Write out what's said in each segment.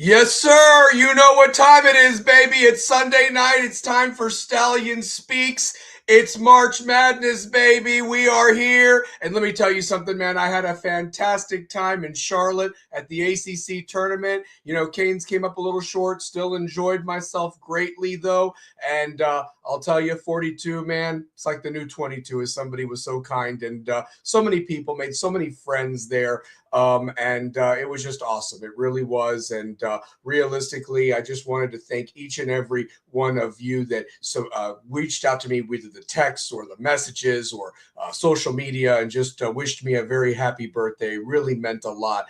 Yes, sir. You know what time it is, baby. It's Sunday night. It's time for Stallion Speaks. It's March Madness, baby. We are here. And let me tell you something, man. I had a fantastic time in Charlotte at the ACC tournament. You know, Canes came up a little short. Still enjoyed myself greatly, though. And I'll tell you, 42, man, it's like the new 22, as somebody was so kind. And so many people made so many friends there. And it was just awesome. It really was. And realistically, I just wanted to thank each and every one of you that reached out to me with the texts or the messages or social media and just wished me a very happy birthday. It really meant a lot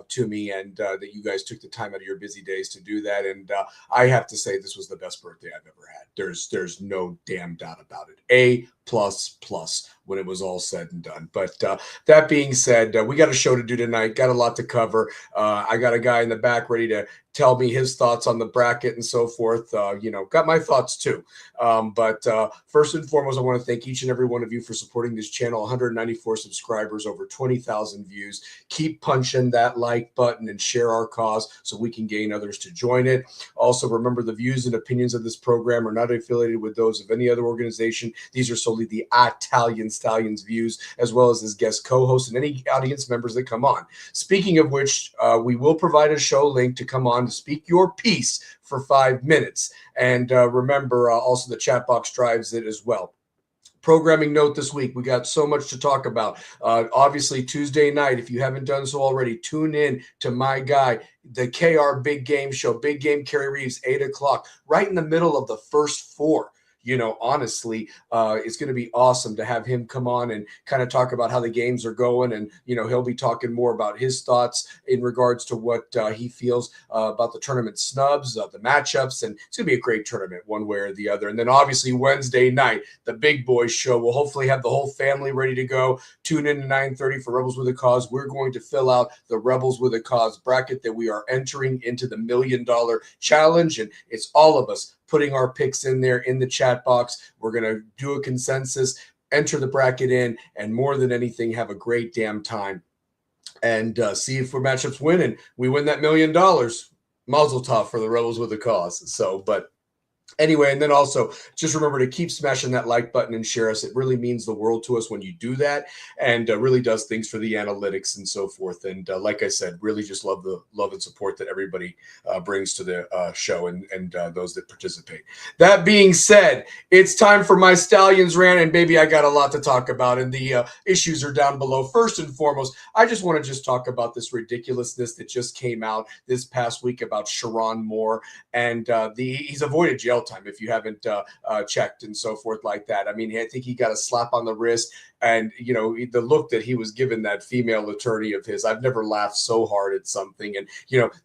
to me, and that you guys took the time out of your busy days to do that. And I have to say, this was the best birthday I've ever had. There's no damn doubt about it. A plus plus when it was all said and done. But that being said, we got a show to do tonight. Got a lot to cover. I got a guy in the back ready to tell me his thoughts on the bracket and so forth. Got my thoughts too. But first and foremost, I want to thank each and every one of you for supporting this channel. 194 subscribers, over 20,000 views. Keep punching that like button and share our cause so we can gain others to join it. Also, remember, the views and opinions of this program are not affiliated with those of any other organization. These are solely the Italian Stallions views, as well as his guest co-hosts and any audience members that come on. Speaking of which, we will provide a show link to come on to speak your piece for 5 minutes. And remember, also the chat box drives it as well. Programming note this week, we got so much to talk about. Obviously, Tuesday night, if you haven't done so already, tune in to my guy, the KR Big Game Show, Big Game Kerry Reeves, 8 o'clock, right in the middle of the first four. Honestly, it's going to be awesome to have him come on and kind of talk about how the games are going. And, he'll be talking more about his thoughts in regards to what he feels about the tournament snubs, the matchups. And it's going to be a great tournament one way or the other. And then obviously Wednesday night, the Big Boys show. We'll hopefully have the whole family ready to go. Tune in to 9:30 for Rebels with a Cause. We're going to fill out the Rebels with a Cause bracket that we are entering into the $1 million challenge. And it's all of us putting our picks in there in the chat box. We're going to do a consensus, enter the bracket in, and more than anything, have a great damn time and see if our matchups win and we win that $1 million. Mazel tov for the Rebels with a Cause. But anyway, and then also just remember to keep smashing that like button and share us. It really means the world to us when you do that, and really does things for the analytics and so forth. And like I said, really just love the love and support that everybody brings to the show and those that participate. That being said, it's time for my Stallions rant, and baby, I got a lot to talk about, and the issues are down below. First and foremost, I just want to just talk about this ridiculousness that just came out this past week about Sharon Moore, and he's avoided jail time if you haven't checked and so forth like that. I mean, I think he got a slap on the wrist, and the look that he was given that female attorney of his, I've never laughed so hard at something. And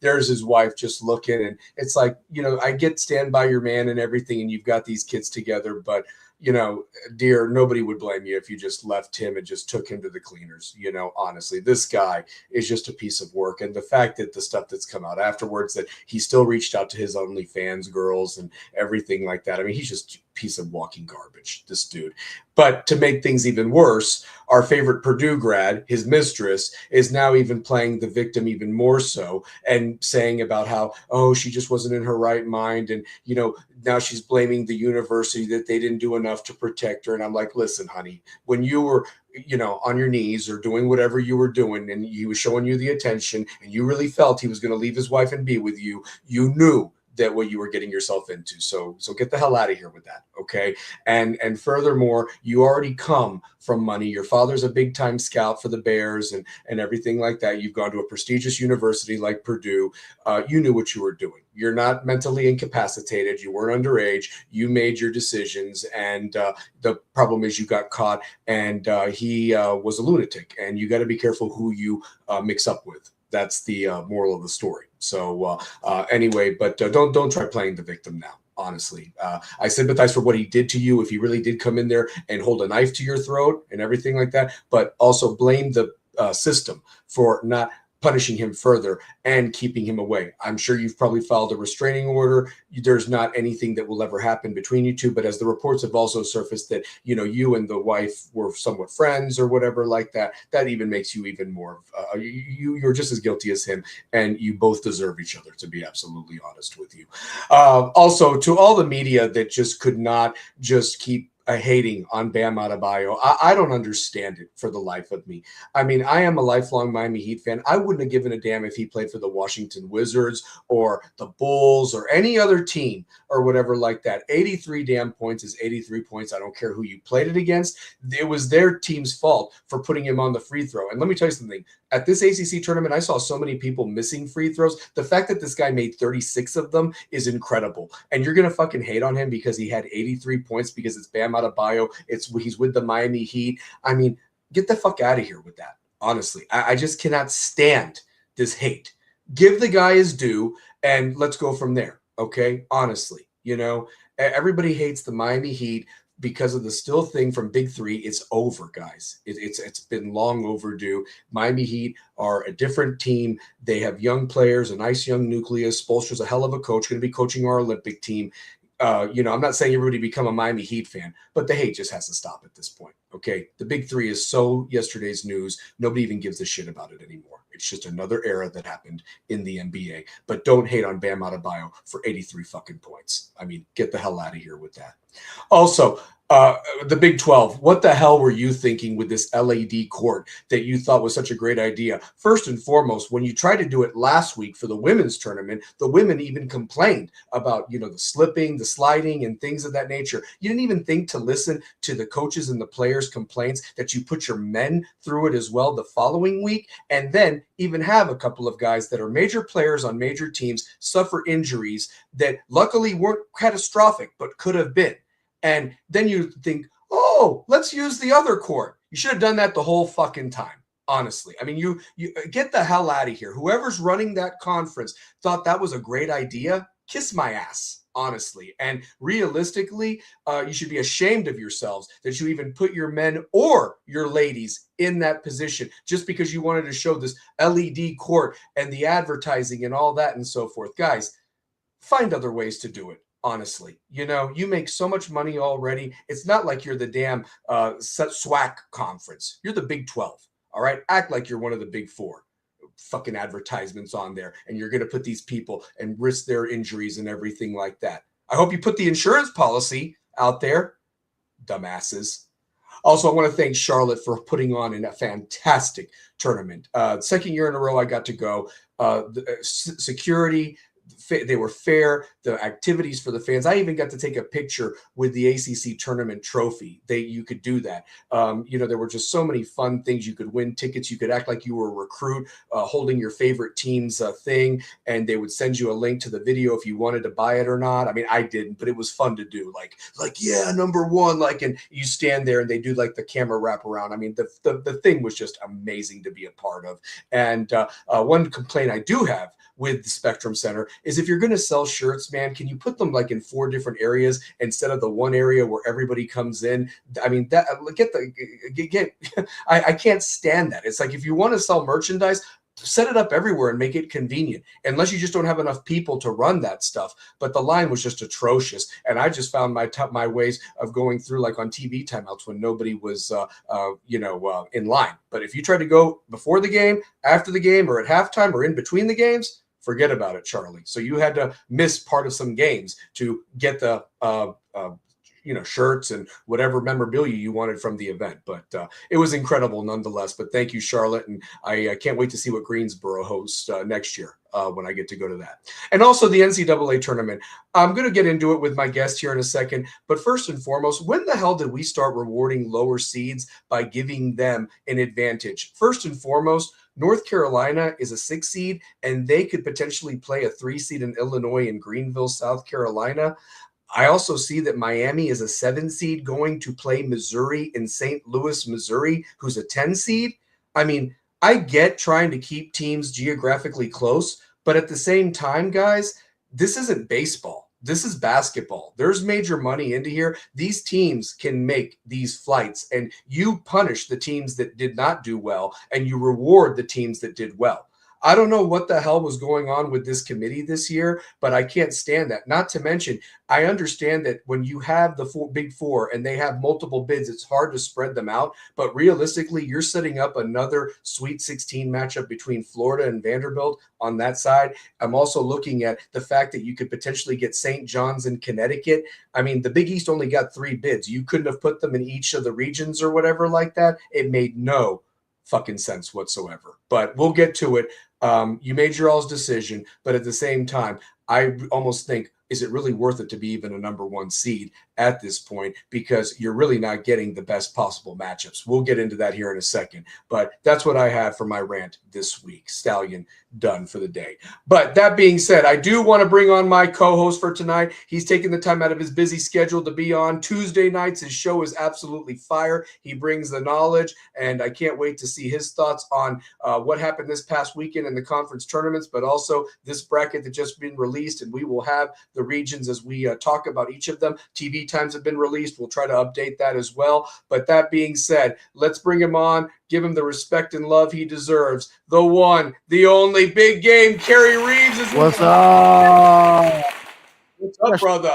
there's his wife just looking, and it's like, I get stand by your man and everything, and you've got these kids together, but dear, nobody would blame you if you just left him and just took him to the cleaners. Honestly, this guy is just a piece of work. And the fact that the stuff that's come out afterwards, that he still reached out to his OnlyFans girls and everything like that. I mean, he's just a piece of walking garbage, this dude. But to make things even worse, our favorite Purdue grad, his mistress, is now even playing the victim even more so, and saying about how, oh, she just wasn't in her right mind. And, now she's blaming the university that they didn't do enough to protect her. And I'm like, listen, honey, when you were, on your knees or doing whatever you were doing, and he was showing you the attention, and you really felt he was going to leave his wife and be with you, you knew that what you were getting yourself into. So get the hell out of here with that. Okay. And furthermore, you already come from money. Your father's a big time scout for the Bears and everything like that. You've gone to a prestigious university like Purdue. You knew what you were doing. You're not mentally incapacitated. You weren't underage. You made your decisions. And the problem is you got caught, and he was a lunatic, and you got to be careful who you mix up with. That's the moral of the story. So anyway, but don't try playing the victim now. Honestly, I sympathize for what he did to you if he really did come in there and hold a knife to your throat and everything like that. But also blame the system for not punishing him further and keeping him away. I'm sure you've probably filed a restraining order. There's not anything that will ever happen between you two, but as the reports have also surfaced that, you and the wife were somewhat friends or whatever like that, that even makes you even more, you're just as guilty as him, and you both deserve each other, to be absolutely honest with you. Also, to all the media that just could not just keep hating on Bam Adebayo, I don't understand it for the life of me. I mean, I am a lifelong Miami Heat fan. I wouldn't have given a damn if he played for the Washington Wizards or the Bulls or any other team or whatever like that. 83 damn points is 83 points. I don't care who you played it against. It was their team's fault for putting him on the free throw. And let me tell you something. At this ACC tournament, I saw so many people missing free throws. The fact that this guy made 36 of them is incredible. And you're going to fucking hate on him because he had 83 points because it's Bam Adebayo. He's with the Miami Heat. I mean, get the fuck out of here with that. Honestly, I just cannot stand this hate. Give the guy his due and let's go from there. Okay. Honestly, everybody hates the Miami Heat because of the still thing from Big Three. It's over, guys. It's been long overdue. Miami Heat are a different team. They have young players, a nice young nucleus. Spoelstra's a hell of a coach, going to be coaching our Olympic team. I'm not saying everybody become a Miami Heat fan, but the hate just has to stop at this point. Okay. The Big Three is so yesterday's news. Nobody even gives a shit about it anymore. It's just another era that happened in the NBA, but don't hate on Bam Adebayo for 83 fucking points. I mean, get the hell out of here with that. Also, the Big 12, what the hell were you thinking with this LAD court that you thought was such a great idea? First and foremost, when you tried to do it last week for the women's tournament, the women even complained about, the slipping, the sliding, and things of that nature. You didn't even think to listen to the coaches and the players' complaints that you put your men through it as well the following week, and then even have a couple of guys that are major players on major teams suffer injuries that luckily weren't catastrophic, but could have been. And then you think, oh, let's use the other court. You should have done that the whole fucking time, honestly. I mean, you get the hell out of here. Whoever's running that conference thought that was a great idea. Kiss my ass, honestly. And realistically, you should be ashamed of yourselves that you even put your men or your ladies in that position just because you wanted to show this LED court and the advertising and all that and so forth. Guys, find other ways to do it. Honestly, you make so much money already. It's not like you're the damn SWAC conference. You're the Big 12. All right. Act like you're one of the Big Four. Fucking advertisements on there. And you're going to put these people and risk their injuries and everything like that. I hope you put the insurance policy out there. Dumbasses. Also, I want to thank Charlotte for putting on a fantastic tournament. Second year in a row, I got to go. Security. They were fair. The activities for the fans. I even got to take a picture with the ACC tournament trophy. You could do that. There were just so many fun things. You could win tickets. You could act like you were a recruit holding your favorite team's thing, and they would send you a link to the video if you wanted to buy it or not. I mean, I didn't, but it was fun to do. Like yeah, number one. And you stand there and they do like the camera wrap around. I mean, the thing was just amazing to be a part of. And one complaint I do have with the Spectrum Center is if you're going to sell shirts, man, can you put them like in 4 different areas instead of the one area where everybody comes in? I mean, I can't stand that. It's like, if you want to sell merchandise, set it up everywhere and make it convenient, unless you just don't have enough people to run that stuff. But the line was just atrocious. And I just found my ways of going through, like on TV timeouts when nobody was, in line. But if you try to go before the game, after the game, or at halftime, or in between the games, forget about it, Charlie. So you had to miss part of some games to get the shirts and whatever memorabilia you wanted from the event. But it was incredible nonetheless. But thank you, Charlotte. And I can't wait to see what Greensboro hosts next year when I get to go to that. And also the NCAA tournament. I'm going to get into it with my guest here in a second. But first and foremost, when the hell did we start rewarding lower seeds by giving them an advantage? First and foremost, North Carolina is a 6 seed, and they could potentially play a 3 seed in Illinois and Greenville, South Carolina. I also see that Miami is a 7 seed going to play Missouri in St. Louis, Missouri, who's a 10 seed. I mean, I get trying to keep teams geographically close, but at the same time, guys, this isn't baseball. This is basketball. There's major money into here. These teams can make these flights, and you punish the teams that did not do well, and you reward the teams that did well. I don't know what the hell was going on with this committee this year, but I can't stand that. Not to mention, I understand that when you have the big four and they have multiple bids, it's hard to spread them out. But realistically, you're setting up another Sweet 16 matchup between Florida and Vanderbilt on that side. I'm also looking at the fact that you could potentially get St. John's in Connecticut. I mean, the Big East only got 3 bids. You couldn't have put them in each of the regions or whatever like that. It made no fucking sense whatsoever. But we'll get to it. You made your all's decision, but at the same time, I almost think, is it really worth it to be even a number 1 seed at this point? Because you're really not getting the best possible matchups. We'll get into that here in a second. But that's what I have for my rant this week. Stallion done for the day. But that being said, I do want to bring on my co-host for tonight. He's taking the time out of his busy schedule to be on Tuesday nights. His show is absolutely fire. He brings the knowledge, and I can't wait to see his thoughts on what happened this past weekend in the conference tournaments, but also this bracket that just been released, and we will have the regions as we talk about each of them. TV times have been released. We'll try to update that as well. But that being said, let's bring him on, give him the respect and love he deserves. The one, the only Big Game, Kerry Reeves is What's up? What's up, brother?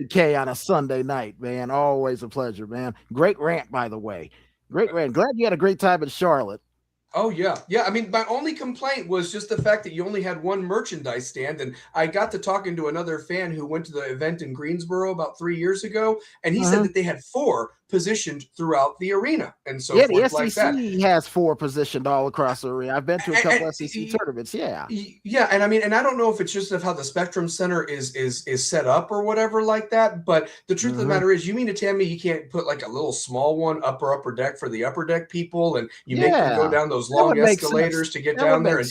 K on a Sunday night, man. Always a pleasure, man. Great rant, by the way. Great rant. Glad you had a great time in Charlotte. Oh, yeah. Yeah, I mean, my only complaint was just the fact that you only had 1 merchandise stand, and I got to talking to another fan who went to the event in Greensboro about 3 years ago, and he said that they had 4 positioned throughout the arena and so forth the like SEC that. has 4 positioned all across the arena. I've been to a couple SEC tournaments, yeah. Yeah, and I mean, and I don't know if it's just of how the Spectrum Center is set up or whatever like that, but the truth of the matter is, you mean to tell me you can't put like a little small one upper deck for the upper deck people, and you make them go down those long escalators to get down there,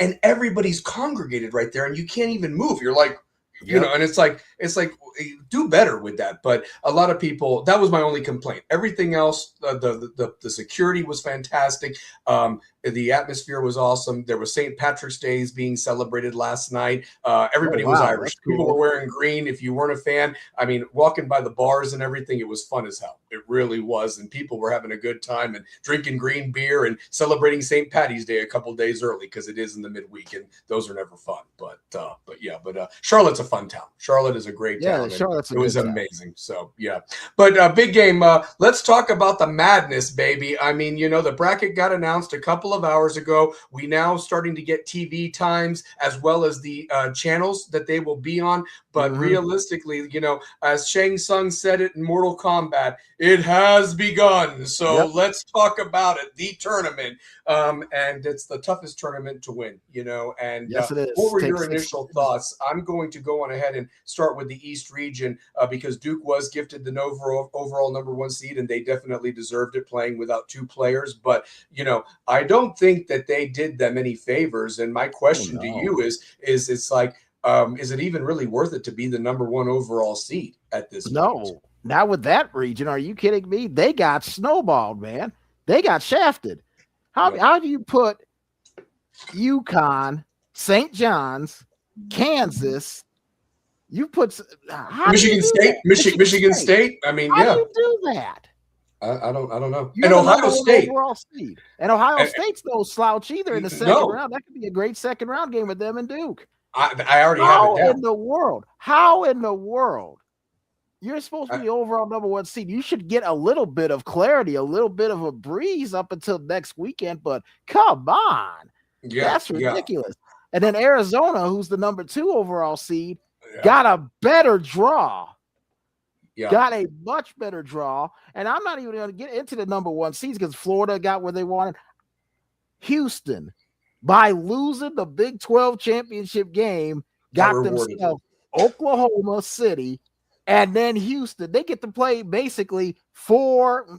and everybody's congregated right there, and you can't even move. You're like, you know, and it's like do better with that. But a lot of people, that was my only complaint. Everything else, the security was fantastic. The atmosphere was awesome. There was St. Patrick's Days being celebrated last night. Everybody was Irish. People were wearing green. If you weren't a fan, I mean, walking by the bars and everything, it was fun as hell. It really was. And people were having a good time and drinking green beer and celebrating St. Patty's Day a couple days early because it is in the midweek, and those are never fun. But Charlotte's a fun town. Charlotte is a great town. Charlotte's it was amazing. So, yeah. But Big Game, let's talk about the madness, baby. I mean, you know, the bracket got announced a couple of hours ago. We now starting to get TV times as well as the channels that they will be on. But realistically, you know, as Shang Tsung said it in Mortal Kombat, it has begun. So let's talk about it. The tournament. And it's the toughest tournament to win, you know. And yes, it is. What were your initial thoughts? I'm going to go on ahead and start with the East region because Duke was gifted the overall number 1 seed, and they definitely deserved it playing without 2 players. But, you know, I don't think that they did them any favors. And my question to you is it's like, is it even really worth it to be the number 1 overall seed at this point? No. Not with that region. Are you kidding me? They got snowballed, man. They got shafted. How do you put UConn, St. John's, Kansas? You put Michigan State, Michigan State. I mean, how do you do that? I don't know. And Ohio State. And Ohio State's no slouch either in the second round. That could be a great second round game with them and Duke. I already have it down. How in the world? You're supposed to be overall number 1 seed. You should get a little bit of clarity, a little bit of a breeze up until next weekend. But come on. That's ridiculous. And then Arizona, who's the number 2 overall seed, got a better draw. Got a much better draw. And I'm not even going to get into the number 1 seeds because Florida got where they wanted. Houston, by losing the Big 12 championship game, got themselves Oklahoma City and then Houston. They get to play basically 2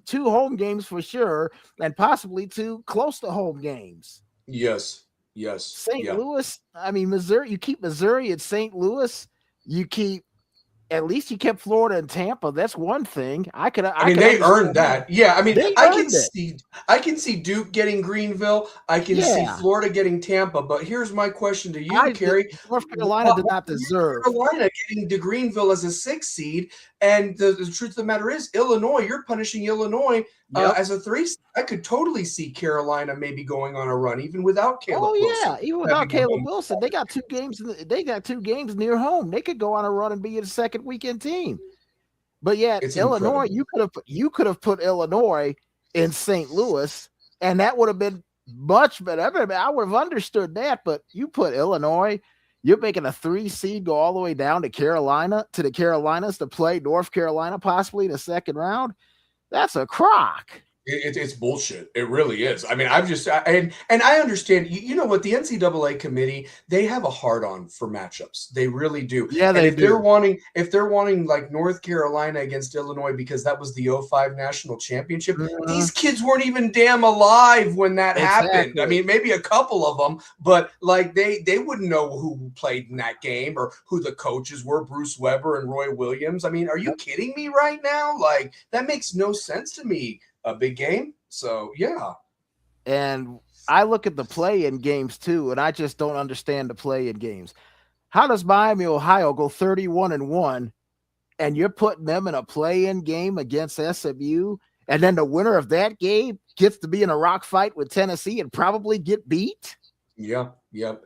home games for sure, and possibly 2 close to home games. Yes. St. Louis, I mean, Missouri, you keep Missouri at St. Louis, at least you kept Florida and Tampa. That's one thing. I mean, they earned that. Yeah, I mean, I can see Duke getting Greenville. I can see Florida getting Tampa. But here's my question to you, Kerry. North Carolina did not deserve. North Carolina getting to Greenville as a 6 seed. And the truth of the matter is, Illinois, you're punishing Illinois Yep. as a 3. I could totally see Carolina maybe going on a run, even without Caleb Wilson. Even without Caleb Wilson, they got 2 games. They got 2 games near home. They could go on a run and be a second weekend team. But yeah, It's Illinois, incredible. you could have put Illinois in St. Louis, and that would have been much better. I would have understood that. But you put Illinois, you're making a 3 seed go all the way down to the Carolinas to play North Carolina possibly in the second round. That's a crock. It's bullshit. It really is. I mean, and I understand. You know what? The NCAA committee, they have a hard on for matchups. They really do. Yeah, and if they're wanting like North Carolina against Illinois because that was the 05 national championship, these kids weren't even damn alive when that happened. I mean, maybe a couple of them, but like they wouldn't know who played in that game or who the coaches were, Bruce Weber and Roy Williams. I mean, are you kidding me right now? Like that makes no sense to me. A big game. So, yeah. And I look at the play-in games, too, and I just don't understand the play-in games. How does Miami, Ohio go 31-1, and you're putting them in a play-in game against SMU, and then the winner of that game gets to be in a rock fight with Tennessee and probably get beat? Yeah.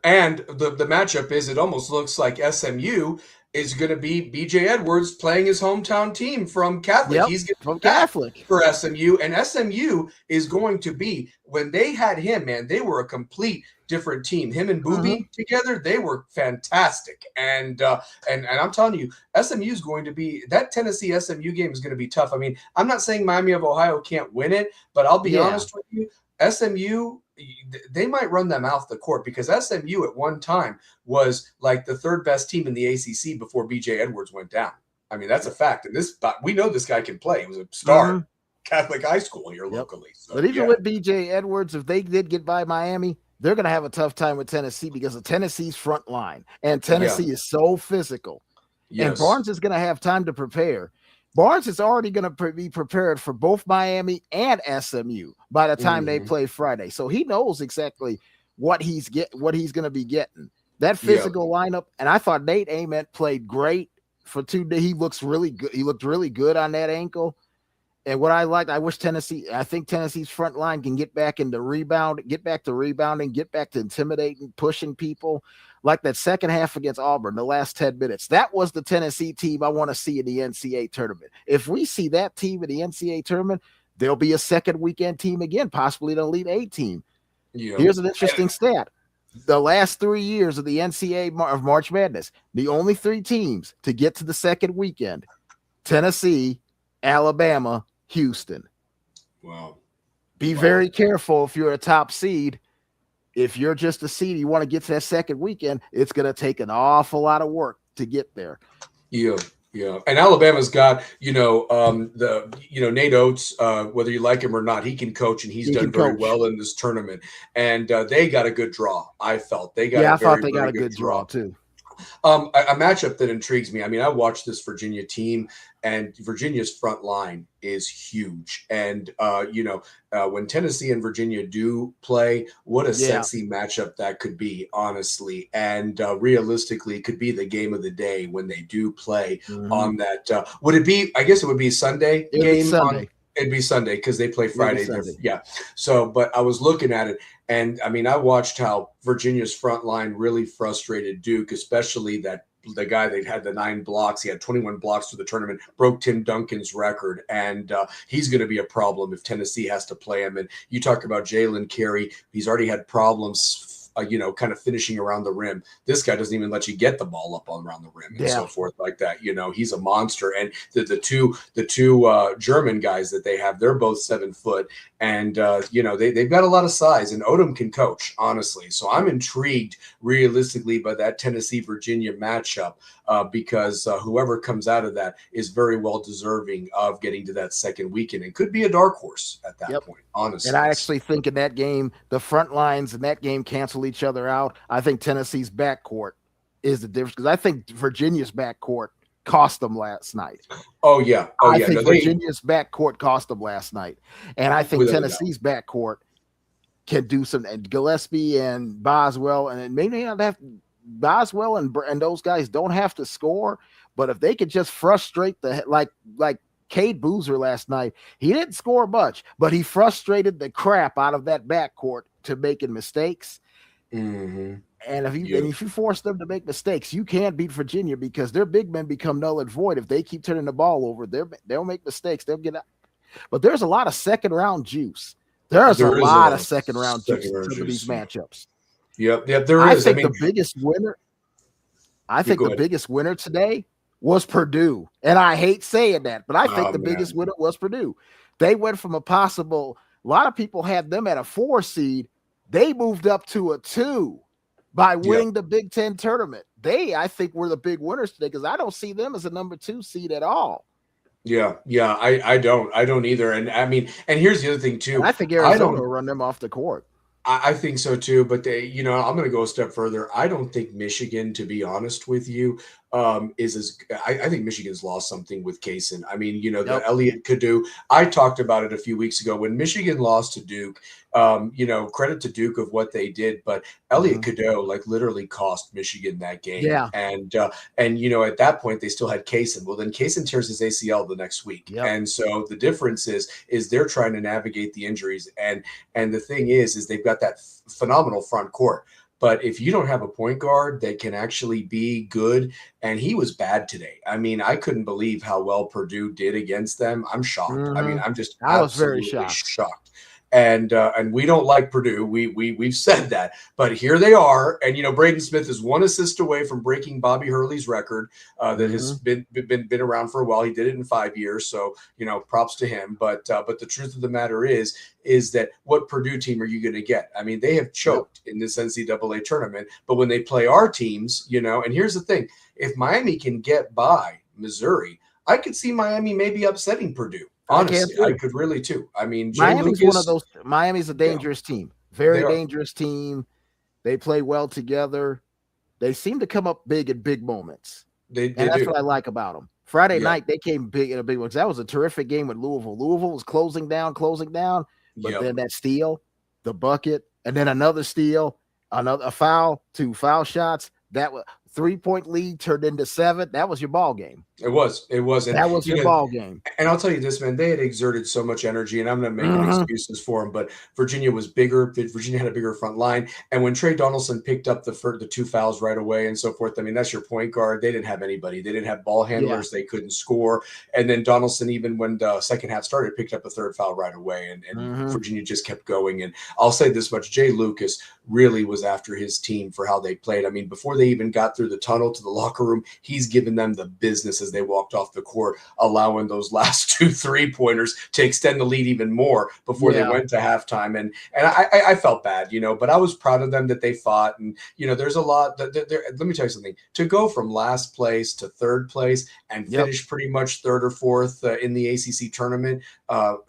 And the matchup is it almost looks like SMU is going to be BJ Edwards playing his hometown team from Catholic. Yep, He's from Catholic for SMU, and SMU is going to be, when they had him, man, they were a complete different team. Him and Booby together, they were fantastic. And I'm telling you, SMU is going to be, that Tennessee SMU game is going to be tough. I mean, I'm not saying Miami of Ohio can't win it, but I'll be honest with you, SMU, they might run them off the court because SMU at one time was like the 3rd best team in the ACC before BJ Edwards went down. I mean, that's a fact. And we know this guy can play. He was a star Catholic high school here locally. So, but even with BJ Edwards, if they did get by Miami, they're going to have a tough time with Tennessee because of Tennessee's front line. And Tennessee is so physical. Yes. And Barnes is going to have time to prepare. Barnes is already going to be prepared for both Miami and SMU by the time they play Friday. So he knows exactly what he's going to be getting. That physical lineup, and I thought Nate Ament played great for 2 days. He looks really good. He looked really good on that ankle. And what I think Tennessee's front line can get back to rebounding, get back to intimidating, pushing people. Like that second half against Auburn, the last 10 minutes. That was the Tennessee team I want to see in the NCAA tournament. If we see that team in the NCAA tournament, there'll be a second weekend team again, possibly the Elite 8 team. Yeah. Here's an interesting stat. The last 3 years of the NCAA of March Madness, the only 3 teams to get to the second weekend, Tennessee, Alabama, Houston. Wow. Be very careful if you're a top seed. If you're just a seed, you want to get to that second weekend, it's going to take an awful lot of work to get there. Yeah. And Alabama's got, Nate Oates, whether you like him or not, he can coach, and he's done very well in this tournament. And they got a good draw, I felt. They got I thought they got a good draw, too. A matchup that intrigues me. I mean, I watched this Virginia team, and Virginia's front line is huge. And, when Tennessee and Virginia do play, what a sexy matchup that could be, honestly. And realistically, it could be the game of the day when they do play on that. Would it be, I guess it would be Sunday game? It'd be Sunday because they play Friday. Yeah. So, but I was looking at it, and I mean, I watched how Virginia's front line really frustrated Duke, especially the guy that had the 9 blocks. He had 21 blocks for the tournament, broke Tim Duncan's record, and he's going to be a problem if Tennessee has to play him. And you talk about Jalen Carey. He's already had problems kind of finishing around the rim. This guy doesn't even let you get the ball up around the rim and so forth like that. He's a monster. And the two German guys that they have, they're both 7 foot, and they've got a lot of size. And Odom can coach, honestly. So I'm intrigued, realistically, by that Tennessee-Virginia matchup because whoever comes out of that is very well deserving of getting to that second weekend and could be a dark horse at that point, honestly. And I actually think in that game, the front lines in that game cancel each other out. I think Tennessee's backcourt is the difference because I think Virginia's backcourt cost them last night. I think Virginia's backcourt cost them last night. And I think Tennessee's backcourt can do some, and Gillespie and Boswell, and maybe not have Boswell and those guys don't have to score, but if they could just frustrate like Cade Boozer last night, he didn't score much, but he frustrated the crap out of that backcourt to making mistakes. Mm-hmm. And if you force them to make mistakes, you can't beat Virginia because their big men become null and void. If they keep turning the ball over, they'll make mistakes. They'll get out. But there's a lot of second round juice. There's a lot of second round juice in some of these matchups. Yep, there is. I think the biggest winner. I think the biggest winner today was Purdue, and I hate saying that, but I think the biggest winner was Purdue. They went from a lot of people had them at a 4 seed. They moved up to a 2 by winning the Big Ten tournament. I think, were the big winners today because I don't see them as a number 2 seed at all. Yeah, I don't either. And I mean, and here's the other thing too. And I think Arizona will run them off the court. I think so too, but I'm going to go a step further. I don't think Michigan, to be honest with you, I think Michigan's lost something with Kaysen. I mean, the Elliott Cadeau. I talked about it a few weeks ago when Michigan lost to Duke. Credit to Duke of what they did, but Elliott Cadeau literally cost Michigan that game. Yeah, and at that point they still had Kaysen. Well, then Kaysen tears his ACL the next week, and so the difference is they're trying to navigate the injuries, and the thing is they've got that phenomenal front court. But if you don't have a point guard that can actually be good, and he was bad today. I mean, I couldn't believe how well Purdue did against them. I'm shocked. I mean, I was very shocked. And we don't like Purdue. We've said that, but here they are. And Braden Smith is 1 assist away from breaking Bobby Hurley's record that has been around for a while. He did it in 5 years, so props to him. But the truth of the matter is that what Purdue team are you going to get? I mean, they have choked in this NCAA tournament, but when they play our teams, and here's the thing: if Miami can get by Missouri, I could see Miami maybe upsetting Purdue. Honestly, I could really too. I mean, Miami's one of those. Miami's a dangerous team, very dangerous team. They play well together. They seem to come up big in big moments. That's what I like about them. Friday night they came big in a big one. That was a terrific game with Louisville. Louisville was closing down, but then that steal, the bucket, and then another steal, a foul, 2 foul shots. That was 3-point lead turned into 7. That was your ball game. It was. And, that was your ball game. And I'll tell you this, man, they had exerted so much energy, and I'm not making excuses for them, but Virginia was bigger. Virginia had a bigger front line. And when Trey Donaldson picked up the 2 fouls right away and so forth, I mean, that's your point guard. They didn't have anybody. They didn't have ball handlers. They couldn't score. And then Donaldson, even when the second half started, picked up a 3rd foul right away. And Virginia just kept going. And I'll say this much, Jay Lucas really was after his team for how they played. I mean, before they even got through the tunnel to the locker room, he's given them the business as they walked off the court, allowing those last 2 3-pointers to extend the lead even more before they went to halftime. And I felt bad, but I was proud of them that they fought. And, there's a lot let me tell you something, to go from last place to 3rd place and finish pretty much 3rd or 4th in the ACC tournament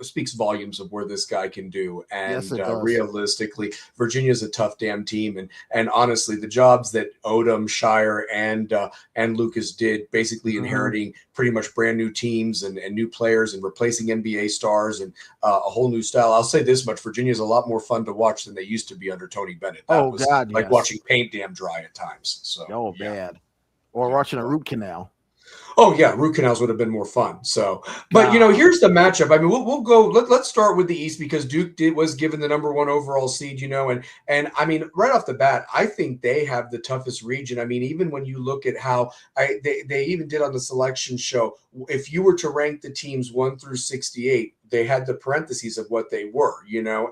speaks volumes of where this guy can do. And realistically, Virginia's a tough damn team. And honestly, the jobs that Odom, Shire, and Lucas did, basically inheriting pretty much brand new teams and new players and replacing NBA stars and a whole new style. I'll say this much: Virginia's a lot more fun to watch than they used to be under Tony Bennett. That was like watching paint damn dry at times. So bad. Or watching a root canal. Oh yeah, root canals would have been more fun. So, but here's the matchup. I mean, we'll go. Let's start with the East because Duke was given the number 1 overall seed. And I mean, right off the bat, I think they have the toughest region. I mean, even when you look at how they even did on the selection show, if you were to rank the teams 1 through 68, they had the parentheses of what they were.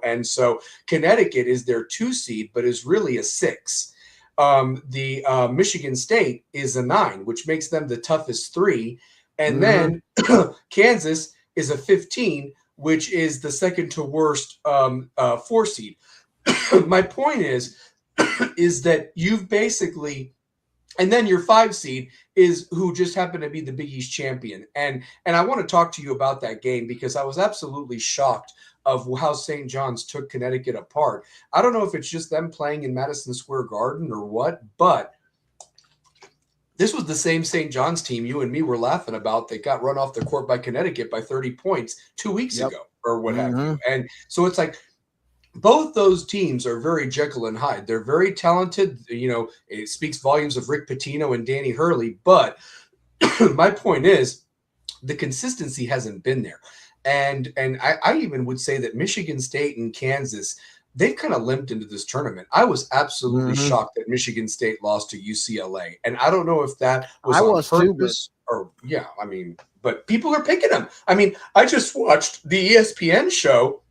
And so Connecticut is their 2 seed, but is really a 6. The Michigan State is a 9, which makes them the toughest 3. And then Kansas is a 15, which is the second to worst 4 seed. My point is that you've basically, and then your 5 seed is who just happened to be the Big East champion. And I want to talk to you about that game because I was absolutely shocked of how St. John's took Connecticut apart. I don't know if it's just them playing in Madison Square Garden or what, but this was the same St. John's team you and me were laughing about that got run off the court by Connecticut by 30 points 2 weeks ago or what have you. And so it's like, both those teams are very Jekyll and Hyde. They're very talented. You know, it speaks volumes of Rick Pitino and Danny Hurley. But my point is, the consistency hasn't been there. And I even would say that Michigan State and Kansas, they've kind of limped into this tournament. I was absolutely shocked that Michigan State lost to UCLA. And I don't know if that was on purpose or, yeah, I mean, but people are picking them. I mean, I just watched the ESPN show,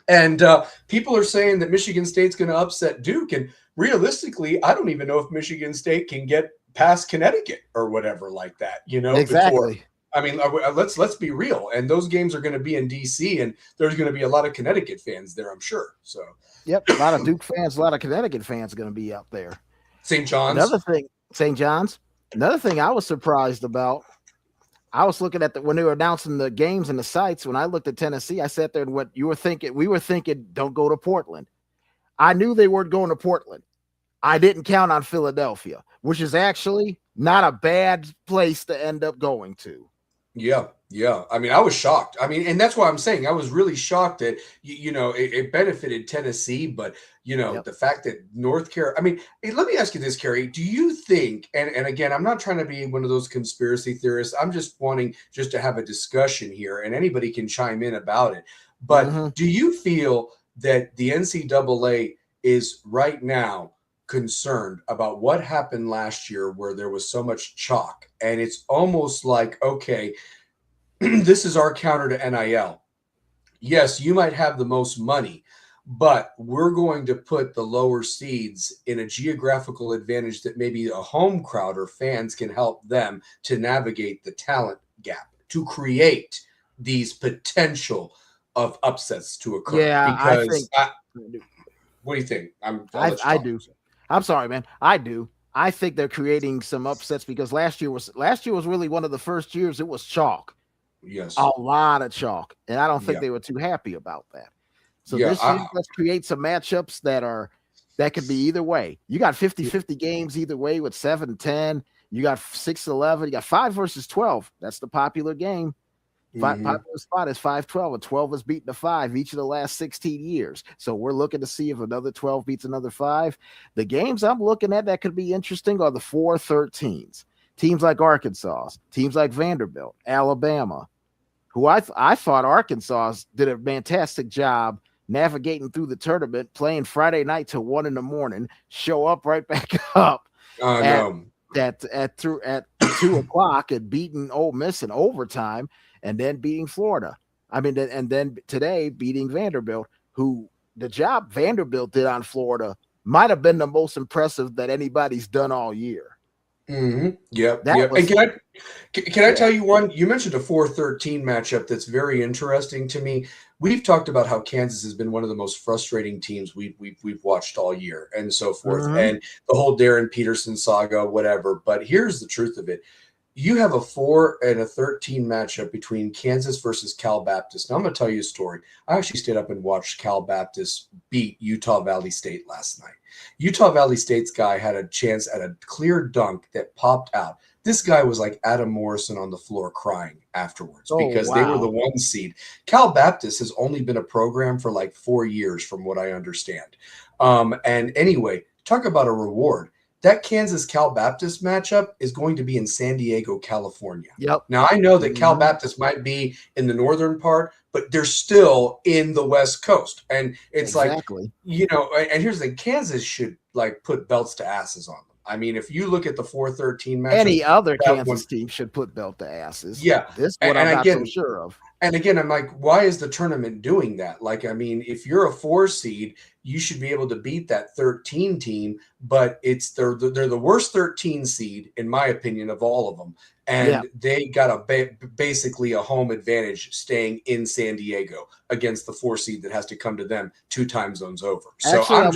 and people are saying that Michigan State's going to upset Duke. And realistically, I don't even know if Michigan State can get past Connecticut or whatever like that, you know, exactly. Before. I mean, let's be real. And those games are going to be in D.C., and there's going to be a lot of Connecticut fans there, I'm sure. So, yep, a lot of Duke fans, a lot of Connecticut fans are going to be up there. St. John's. St. John's. Another thing I was surprised about, I was looking at when they were announcing the games and the sites. When I looked at Tennessee, I sat there and what you were thinking. We were thinking, don't go to Portland. I knew they weren't going to Portland. I didn't count on Philadelphia, which is actually not a bad place to end up going to. Yeah. I mean, I was shocked. I mean, and that's why I'm saying I was really shocked that, you know, it benefited Tennessee, but, you know, the fact that North Carolina, I mean, hey, let me ask you this, Kerry. Do you think, and again, I'm not trying to be one of those conspiracy theorists. I'm just wanting just to have a discussion here, and anybody can chime in about it. But do you feel that the NCAA is right now concerned about what happened last year where there was so much chalk, and it's almost like, okay, this is our counter to NIL. Yes, you might have the most money, but we're going to put the lower seeds in a geographical advantage that maybe a home crowd or fans can help them to navigate the talent gap, to create these potential of upsets to occur. Yeah, because what do you think? I do. I'm sorry, man. I do. I think they're creating some upsets because last year was really one of the first years it was chalk. Yes. A lot of chalk. And I don't think they were too happy about that. So this year, let's create some matchups that could be either way. You got 50-50 games either way with 7-10. You got 6-11. You got 5 versus 12. That's the popular game. Popular spot is 5-12, and 12 has beaten a 5 each of the last 16 years. So we're looking to see if another 12 beats another 5. The games I'm looking at that could be interesting are the 4-13s. Teams like Arkansas, teams like Vanderbilt, Alabama, who I thought Arkansas did a fantastic job navigating through the tournament, playing Friday night till 1 a.m, show up right back up at 2 o'clock and beating Ole Miss in overtime, and then beating Florida. I mean, and then today beating Vanderbilt, who the job Vanderbilt did on Florida might have been the most impressive that anybody's done all year. Yep. And can I tell you one? You mentioned a 4-13 matchup that's very interesting to me. We've talked about how Kansas has been one of the most frustrating teams we've watched all year, and so forth, and the whole Darren Peterson saga, whatever. But here's the truth of it: you have a 4-13 matchup between Kansas versus Cal Baptist. Now I'm going to tell you a story. I actually stayed up and watched Cal Baptist beat Utah Valley State last night. Utah Valley State's guy had a chance at a clear dunk that popped out. This guy was like Adam Morrison on the floor crying afterwards because they were the 1 seed. Cal Baptist has only been a program for like 4 years from what I understand. And anyway, talk about a reward. That Kansas-Cal Baptist matchup is going to be in San Diego, California. Yep. Now, I know that Cal Baptist might be in the northern part, but they're still in the West Coast. And it's like, you know, and here's the thing, Kansas should like put belts to asses on them. I mean, if you look at the 4-13 matchup. Any other Kansas team should put belt to asses. Yeah. This is what I'm not so sure of. And again, I'm like, why is the tournament doing that? Like, I mean, if you're a 4 seed, you should be able to beat that 13 team, but they're the worst 13 seed, in my opinion, of all of them. And they got basically a home advantage staying in San Diego against the 4 seed that has to come to them 2 time zones over. So I'm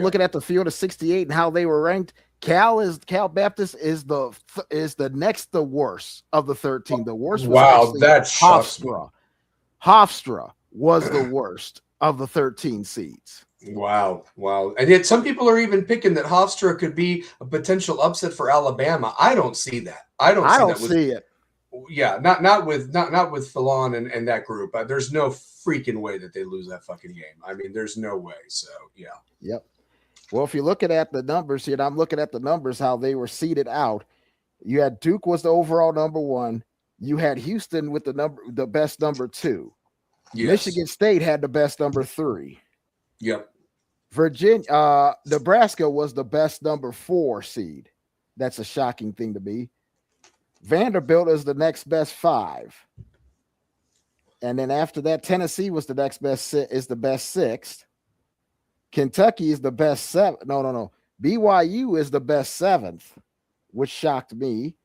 looking at the field of 68 and how they were ranked. Cal Baptist is the next worst of the 13. The worst was that's Hofstra. Hofstra was the worst of the 13 seeds. Wow. And yet some people are even picking that Hofstra could be a potential upset for Alabama. I don't see that. I don't see it. Yeah, not with Fallon and that group. There's no freaking way that they lose that fucking game. I mean, there's no way. So yeah. Yep. Well, if you're looking at the numbers here, and I'm looking at the numbers, how they were seeded out. You had Duke was the overall number 1. You had Houston with the best number 2. Yes. Michigan State had the best number 3. Yep. Nebraska was the best number 4 seed. That's a shocking thing to me. Vanderbilt is the next best 5. And then after that, Tennessee was the next best, is the best 6th. Kentucky is the best 7th. No. BYU is the best 7th, which shocked me.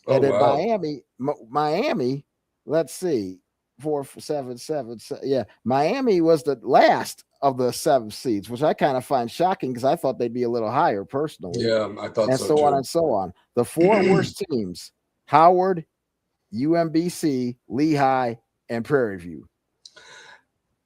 And then Miami, let's see, 4, 7, 7. Yeah, Miami was the last of the 7 seeds, which I kind of find shocking because I thought they'd be a little higher personally. Yeah, I thought and so on too. and so on. The 4 worst teams: Howard, UMBC, Lehigh, and Prairie View.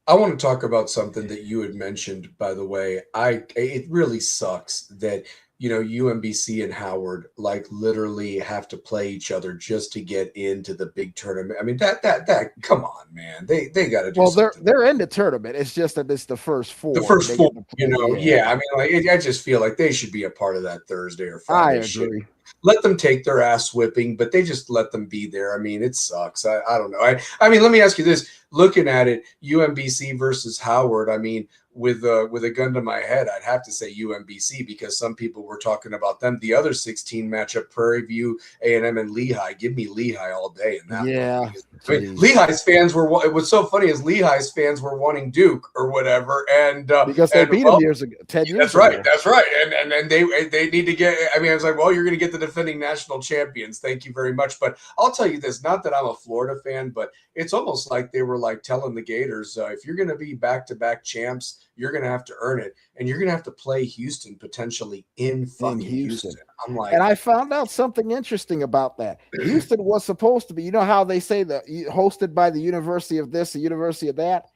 I want to talk about something that you had mentioned, by the way. It really sucks that, you know, UMBC and Howard like literally have to play each other just to get into the big tournament. I mean, that come on, man. They got to do something. They're in the tournament. It's just that it's the first 4. The first 4, you know. Yeah, I mean, like I just feel like they should be a part of that Thursday or Friday. I agree. Let them take their ass whipping, but they just let them be there. I mean, it sucks. I don't know. I mean, let me ask you this. Looking at it, UMBC versus Howard, I mean, with a gun to my head, I'd have to say UMBC because some people were talking about them. The other 16 matchup, Prairie View, A&M, and Lehigh. Give me Lehigh all day in that. Yeah. I mean, Lehigh's fans were. It was so funny as Lehigh's fans were wanting Duke or whatever, and because they beat them years ago, 10 years. That's right. That's right. And then they need to get. I mean, I was like, well, you're going to get the defending national champions. Thank you very much. But I'll tell you this: not that I'm a Florida fan, but it's almost like they were like telling the Gators, if you're going to be back-to-back champs, you're going to have to earn it, and you're going to have to play Houston potentially in fucking Houston. I'm like, and I found out something interesting about that. Houston was supposed to be, you know how they say that hosted by the University of this, the University of that.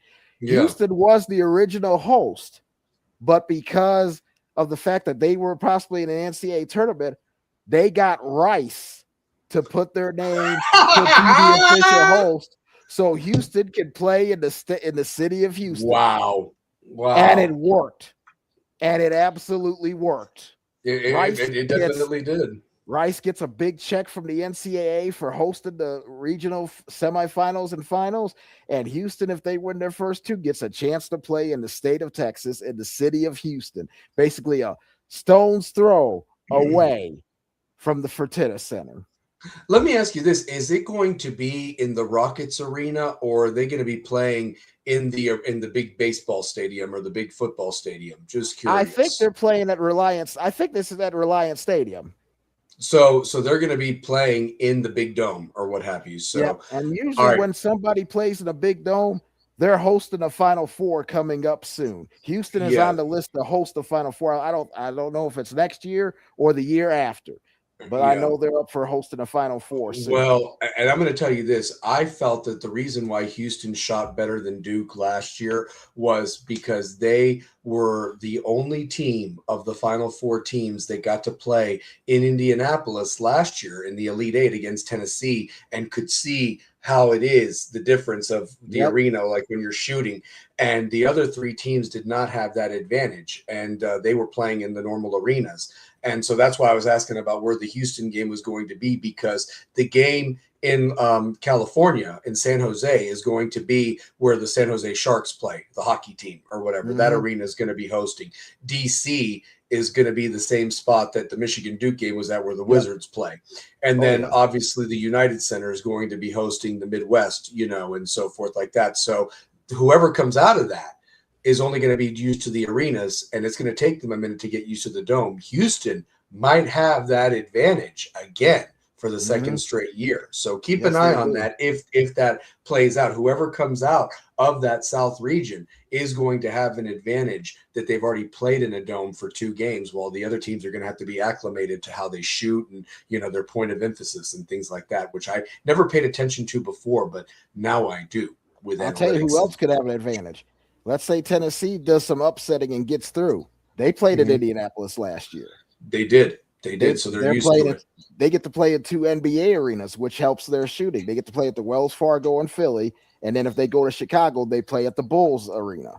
Yeah. Houston was the original host, but because of the fact that they were possibly in an NCAA tournament, they got Rice to put their name to be the official host, so Houston could play in the city of Houston. Wow. And it worked. And it absolutely worked. It definitely did. Rice gets a big check from the NCAA for hosting the regional semifinals and finals. And Houston, if they win their first 2, gets a chance to play in the state of Texas, in the city of Houston. Basically a stone's throw away from the Fertitta Center. Let me ask you this. Is it going to be in the Rockets arena, or are they going to be playing in the big baseball stadium or the big football stadium? Just curious. I think they're playing at Reliance. I think this is at Reliance Stadium. So they're going to be playing in the big dome or what have you. So, yeah. And usually when somebody plays in a big dome, they're hosting a Final Four coming up soon. Houston is on the list to host the Final Four. I don't know if it's next year or the year after. But I know they're up for hosting a Final Four soon. Well, and I'm going to tell you this. I felt that the reason why Houston shot better than Duke last year was because they were the only team of the Final Four teams that got to play in Indianapolis last year in the Elite Eight against Tennessee and could see how it is, the difference of the arena, like when you're shooting. And the other 3 teams did not have that advantage, and they were playing in the normal arenas. And so that's why I was asking about where the Houston game was going to be, because the game in California, in San Jose, is going to be where the San Jose Sharks play, the hockey team or whatever. Mm-hmm. That arena is going to be hosting. DC is going to be the same spot that the Michigan Duke game was at, where the Wizards play. And then obviously the United Center is going to be hosting the Midwest, and so forth like that. So whoever comes out of that is only going to be used to the arenas, and it's going to take them a minute to get used to the dome. Houston might have that advantage again for the second straight year. So keep an eye on that. If that plays out, whoever comes out of that South region is going to have an advantage that they've already played in a dome for 2 games, while the other teams are going to have to be acclimated to how they shoot and, their point of emphasis and things like that, which I never paid attention to before, but now I do. I'll tell you who else could have an advantage. Let's say Tennessee does some upsetting and gets through. They played at Indianapolis last year. They did. They did, so they're used playing to it. They get to play at 2 NBA arenas, which helps their shooting. They get to play at the Wells Fargo in Philly, and then if they go to Chicago, they play at the Bulls arena.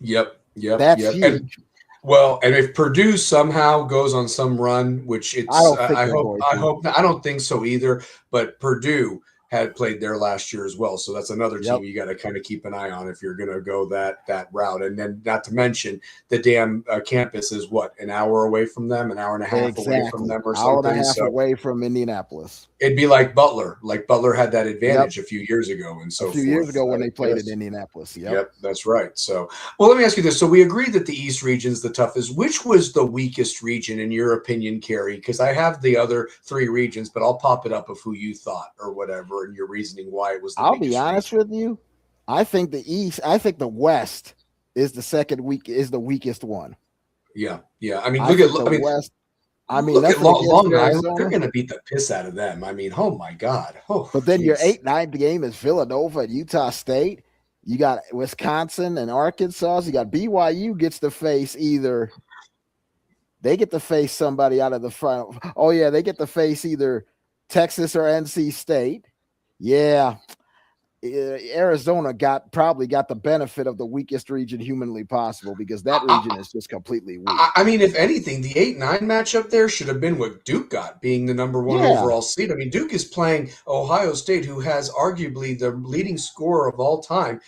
Yep. That's huge. And if Purdue somehow goes on some run, which I don't think I don't think so either. But Purdue had played there last year as well, so that's another team you got to kind of keep an eye on if you're going to go that route. And then, not to mention, the damn campus is what, an hour away from them, an hour and a half away from them, or something. Hour and a half away from Indianapolis. It'd be like Butler. Like Butler had that advantage a few years ago, and so a few years ago when they played in Indianapolis. Yep, that's right. So, well, let me ask you this: so we agree that the East region's the toughest. Which was the weakest region in your opinion, Carrie? Because I have the other 3 regions, but I'll pop it up of who you thought or whatever, and your reasoning why it was. I'll be honest with you. I think the East. I think the West is the weakest one. Yeah. I mean, look at the West. I mean, look at Long Island. They're going to beat the piss out of them. I mean, oh my God. Oh, but then your 8-9 game is Villanova and Utah State. You got Wisconsin and Arkansas. You got BYU gets to face they get to face somebody out of the final. Oh yeah, they get to face either Texas or NC State. Yeah. Arizona probably got the benefit of the weakest region humanly possible because that region is just completely weak. I mean, if anything, the 8-9 matchup there should have been what Duke got, being the number 1 overall seed. I mean, Duke is playing Ohio State, who has arguably the leading scorer of all time,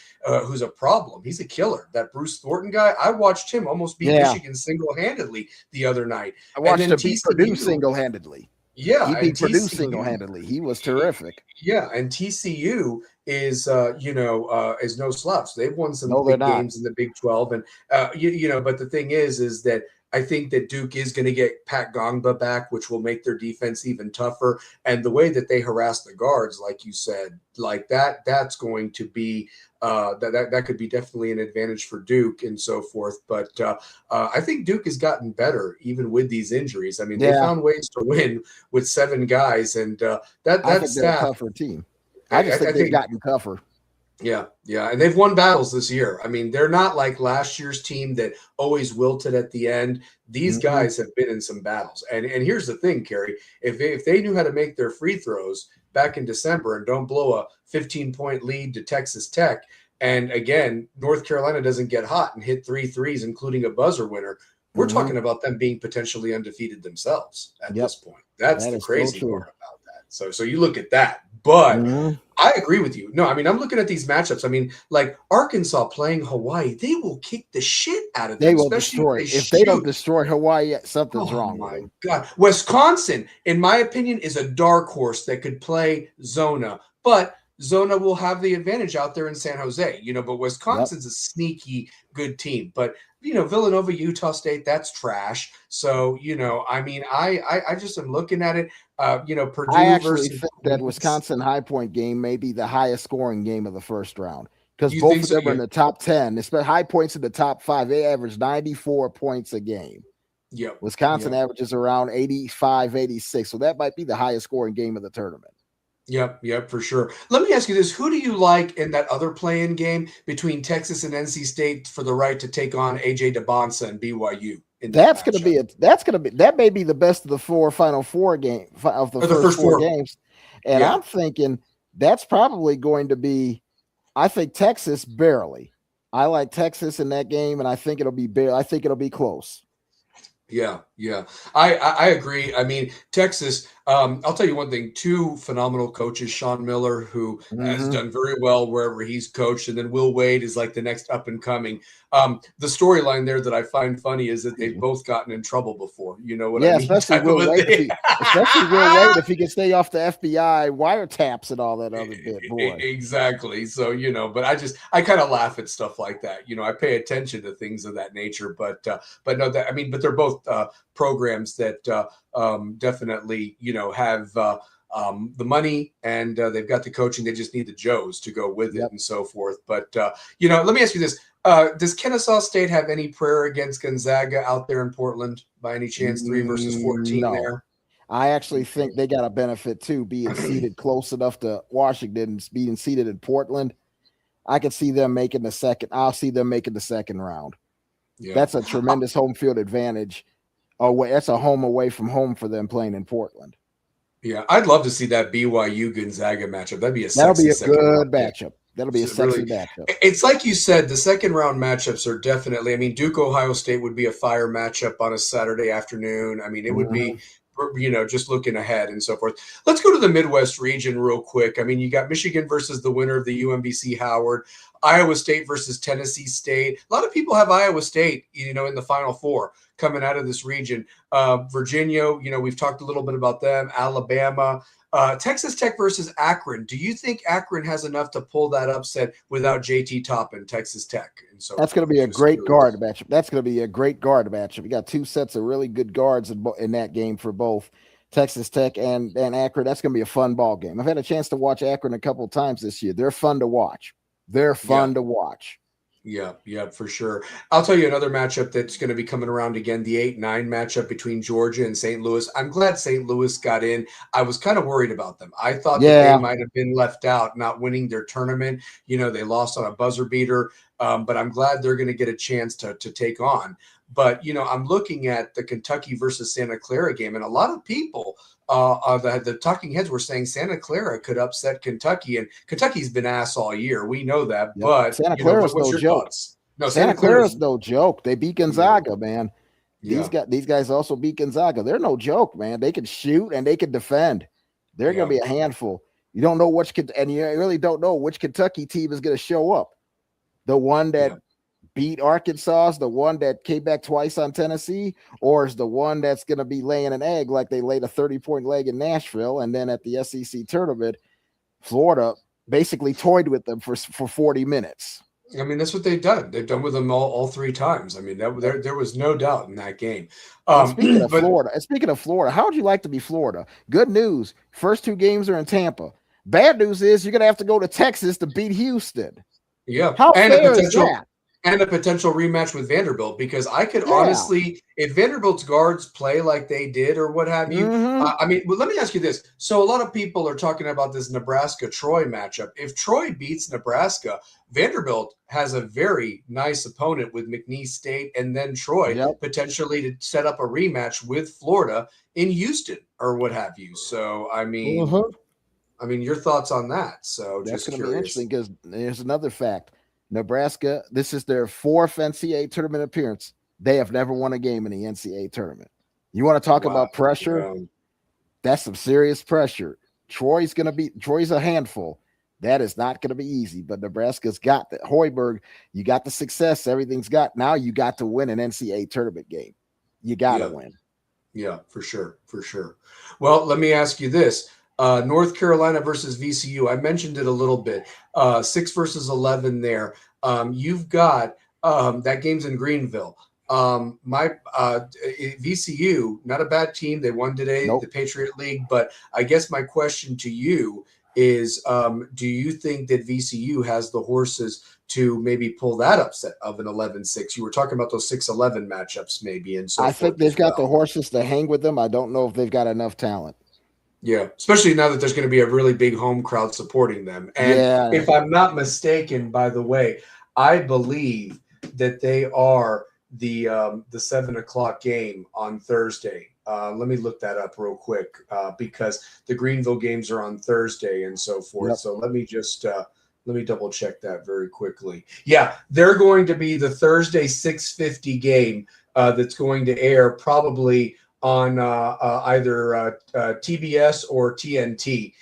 who's a problem. He's a killer. That Bruce Thornton guy, I watched him almost beat Michigan single-handedly the other night. I watched him beat Purdue single-handedly. Yeah, he beat Purdue single-handedly. He was terrific. Yeah, and TCU is is no slouch. They've won some big games in the Big 12, and but the thing is that I think that Duke is going to get Pat Gongba back, which will make their defense even tougher. And the way that they harass the guards, like you said, like that's going to be that could be definitely an advantage for Duke and so forth. But I think Duke has gotten better even with these injuries. I mean, they found ways to win with 7 guys, and that's a tougher team. I think they've gotten tougher. Yeah, and they've won battles this year. I mean, they're not like last year's team that always wilted at the end. These guys have been in some battles. And here's the thing, Kerry, if they knew how to make their free throws back in December and don't blow a 15-point lead to Texas Tech, and again, North Carolina doesn't get hot and hit 3 threes, including a buzzer winner, we're talking about them being potentially undefeated themselves at this point. That's the crazy part about that. So you look at that. But I agree with you. No, I mean, I'm looking at these matchups. I mean, like Arkansas playing Hawaii, they will kick the shit out of them. They will destroy. If they don't destroy Hawaii, something's wrong. Oh, my God. Wisconsin, in my opinion, is a dark horse that could play Zona. But Zona will have the advantage out there in San Jose, but Wisconsin's a sneaky good team. But, Villanova, Utah State, that's trash. So, I mean, I just am looking at it. Purdue I actually think that Wisconsin High Point game may be the highest scoring game of the first round because both of them are in the top 10. Especially High Point's in the top 5. They average 94 points a game. Yep. Wisconsin averages around 85, 86. So that might be the highest scoring game of the tournament. Yep, for sure. Let me ask you this. Who do you like in that other play-in game between Texas and NC State for the right to take on AJ DeBonsa and BYU? That may be the best of the Final Four game of the first 4 games. And I'm thinking that's probably going to be, I think Texas barely. I like Texas in that game, and I think it'll be close. Yeah. I agree. I mean, Texas, I'll tell you one thing, 2 phenomenal coaches, Sean Miller, who has done very well wherever he's coached, and then Will Wade is like the next up and coming. The storyline there that I find funny is that they've both gotten in trouble before. You know what I mean? Especially Will Wade if he can stay off the FBI wiretaps and all that other bit, boy. Exactly. So, but I kind of laugh at stuff like that. I pay attention to things of that nature, but no, but they're both programs that definitely, have the money and they've got the coaching. They just need the Joes to go with it and so forth. But, let me ask you this. Does Kennesaw State have any prayer against Gonzaga out there in Portland by any chance? 3 versus 14 there? I actually think they got a benefit too, being seated close enough to Washington, being seated in Portland. I could see them making I'll see them making the second round. Yeah. That's a tremendous home field advantage Oh, wait, that's a home away from home for them playing in Portland. Yeah, I'd love to see that BYU Gonzaga matchup. That'd be a That'll be sexy a second round good game. matchup. That'll be a sexy Really, matchup. it's like you said, the second round matchups are definitely. I mean, Duke Ohio State would be a fire matchup on a Saturday afternoon. I mean, it would be, Mhm. just looking ahead and so forth. Let's go to the Midwest region real quick. I mean, you got Michigan versus the winner of the UMBC Howard, Iowa State versus Tennessee State. A lot of people have Iowa State, in the Final Four coming out of this region. Virginia, we've talked a little bit about them. Alabama. Texas Tech versus Akron. Do you think Akron has enough to pull that upset without JT Toppin, Texas Tech, and so That's going to forth? be a Just great guard curious. matchup. That's going to be a great guard matchup. You got two sets of really good guards in that game for both Texas Tech and Akron. That's going to be a fun ball game. I've had a chance to watch Akron a couple of times this year. They're fun to watch. They're Yeah, fun to watch. yeah, for sure. I'll tell you another matchup that's going to be coming around again, the 8-9 matchup between Georgia and St. Louis. I'm glad St. Louis got in. I was kind of worried about them. I thought that they Yeah. might have been left out, not winning their tournament. They lost on a buzzer beater, but I'm glad they're going to get a chance to take on. But, I'm looking at the Kentucky versus Santa Clara game, and a lot of people the talking heads were saying Santa Clara could upset Kentucky, and Kentucky's been ass all year. We know that, Yep. but Santa Clara's what's no your joke. thoughts? No, Santa Santa Clara's Clara's no joke. They beat yeah, Gonzaga, man. yeah, These guys also beat Gonzaga. They're no joke, man. They can shoot and they can defend. They're going yeah, to be a handful. You don't know and you really don't know which Kentucky team is going to show up. The one that yeah. beat Arkansas, is the one that came back twice on Tennessee, or is the one that's going to be laying an egg like they laid a 30-point leg in Nashville, and then at the SEC tournament, Florida basically toyed with them for 40 minutes. I mean, that's what they've done. They've done with them all three times. I mean, Yep. there was no doubt in that game. And speaking of But Florida, how would you like to be Florida? Good news. First two games are in Tampa. Bad news is you're going to have to go to Texas to beat Houston. yeah, How fair is that? and a potential rematch with Vanderbilt, because I could Yeah. honestly, if Vanderbilt's guards play like they did or what have you, Mm-hmm. I mean, well, let me ask you this. So a lot of people are talking about this Nebraska-Troy matchup. If Troy beats Nebraska, Vanderbilt has a very nice opponent with McNeese State and then Troy Yep. potentially to set up a rematch with Florida in Houston or what have you. So, Mm-hmm. your thoughts on that? So That's just going to be interesting curious. because there's another fact. Nebraska, this is their fourth NCAA tournament appearance. They have never won a game in the NCAA tournament. You want to talk Wow. about pressure? Yeah. That's some serious pressure. Troy's a handful. That is not going to be easy, but Nebraska's got the Hoiberg. You got the success. Everything's got. Now you got to win an NCAA tournament game. You got to Yeah. win. Yeah, for sure. For sure. Well, let me ask you this. North Carolina versus VCU. I mentioned it a little bit. 6 versus 11 there. You've got that game's in Greenville. My VCU, not a bad team. They won today, the Nope. Patriot League. But I guess my question to you is, do you think that VCU has the horses to maybe pull that upset of an 11-6? You were talking about those 6-11 matchups maybe and so I think forth they've as got the well. horses to hang with them. I don't know if they've got enough talent. Yeah, especially now that there's going to be a really big home crowd supporting them. And Yeah. if I'm not mistaken, by the way, I believe that they are the 7 o'clock game on Thursday. Let me look that up real quick because the Greenville games are on Thursday and so forth. Yep. So let me just let me double check that very quickly. Yeah, they're going to be the Thursday 6:50 game that's going to air probably on either TBS or TNT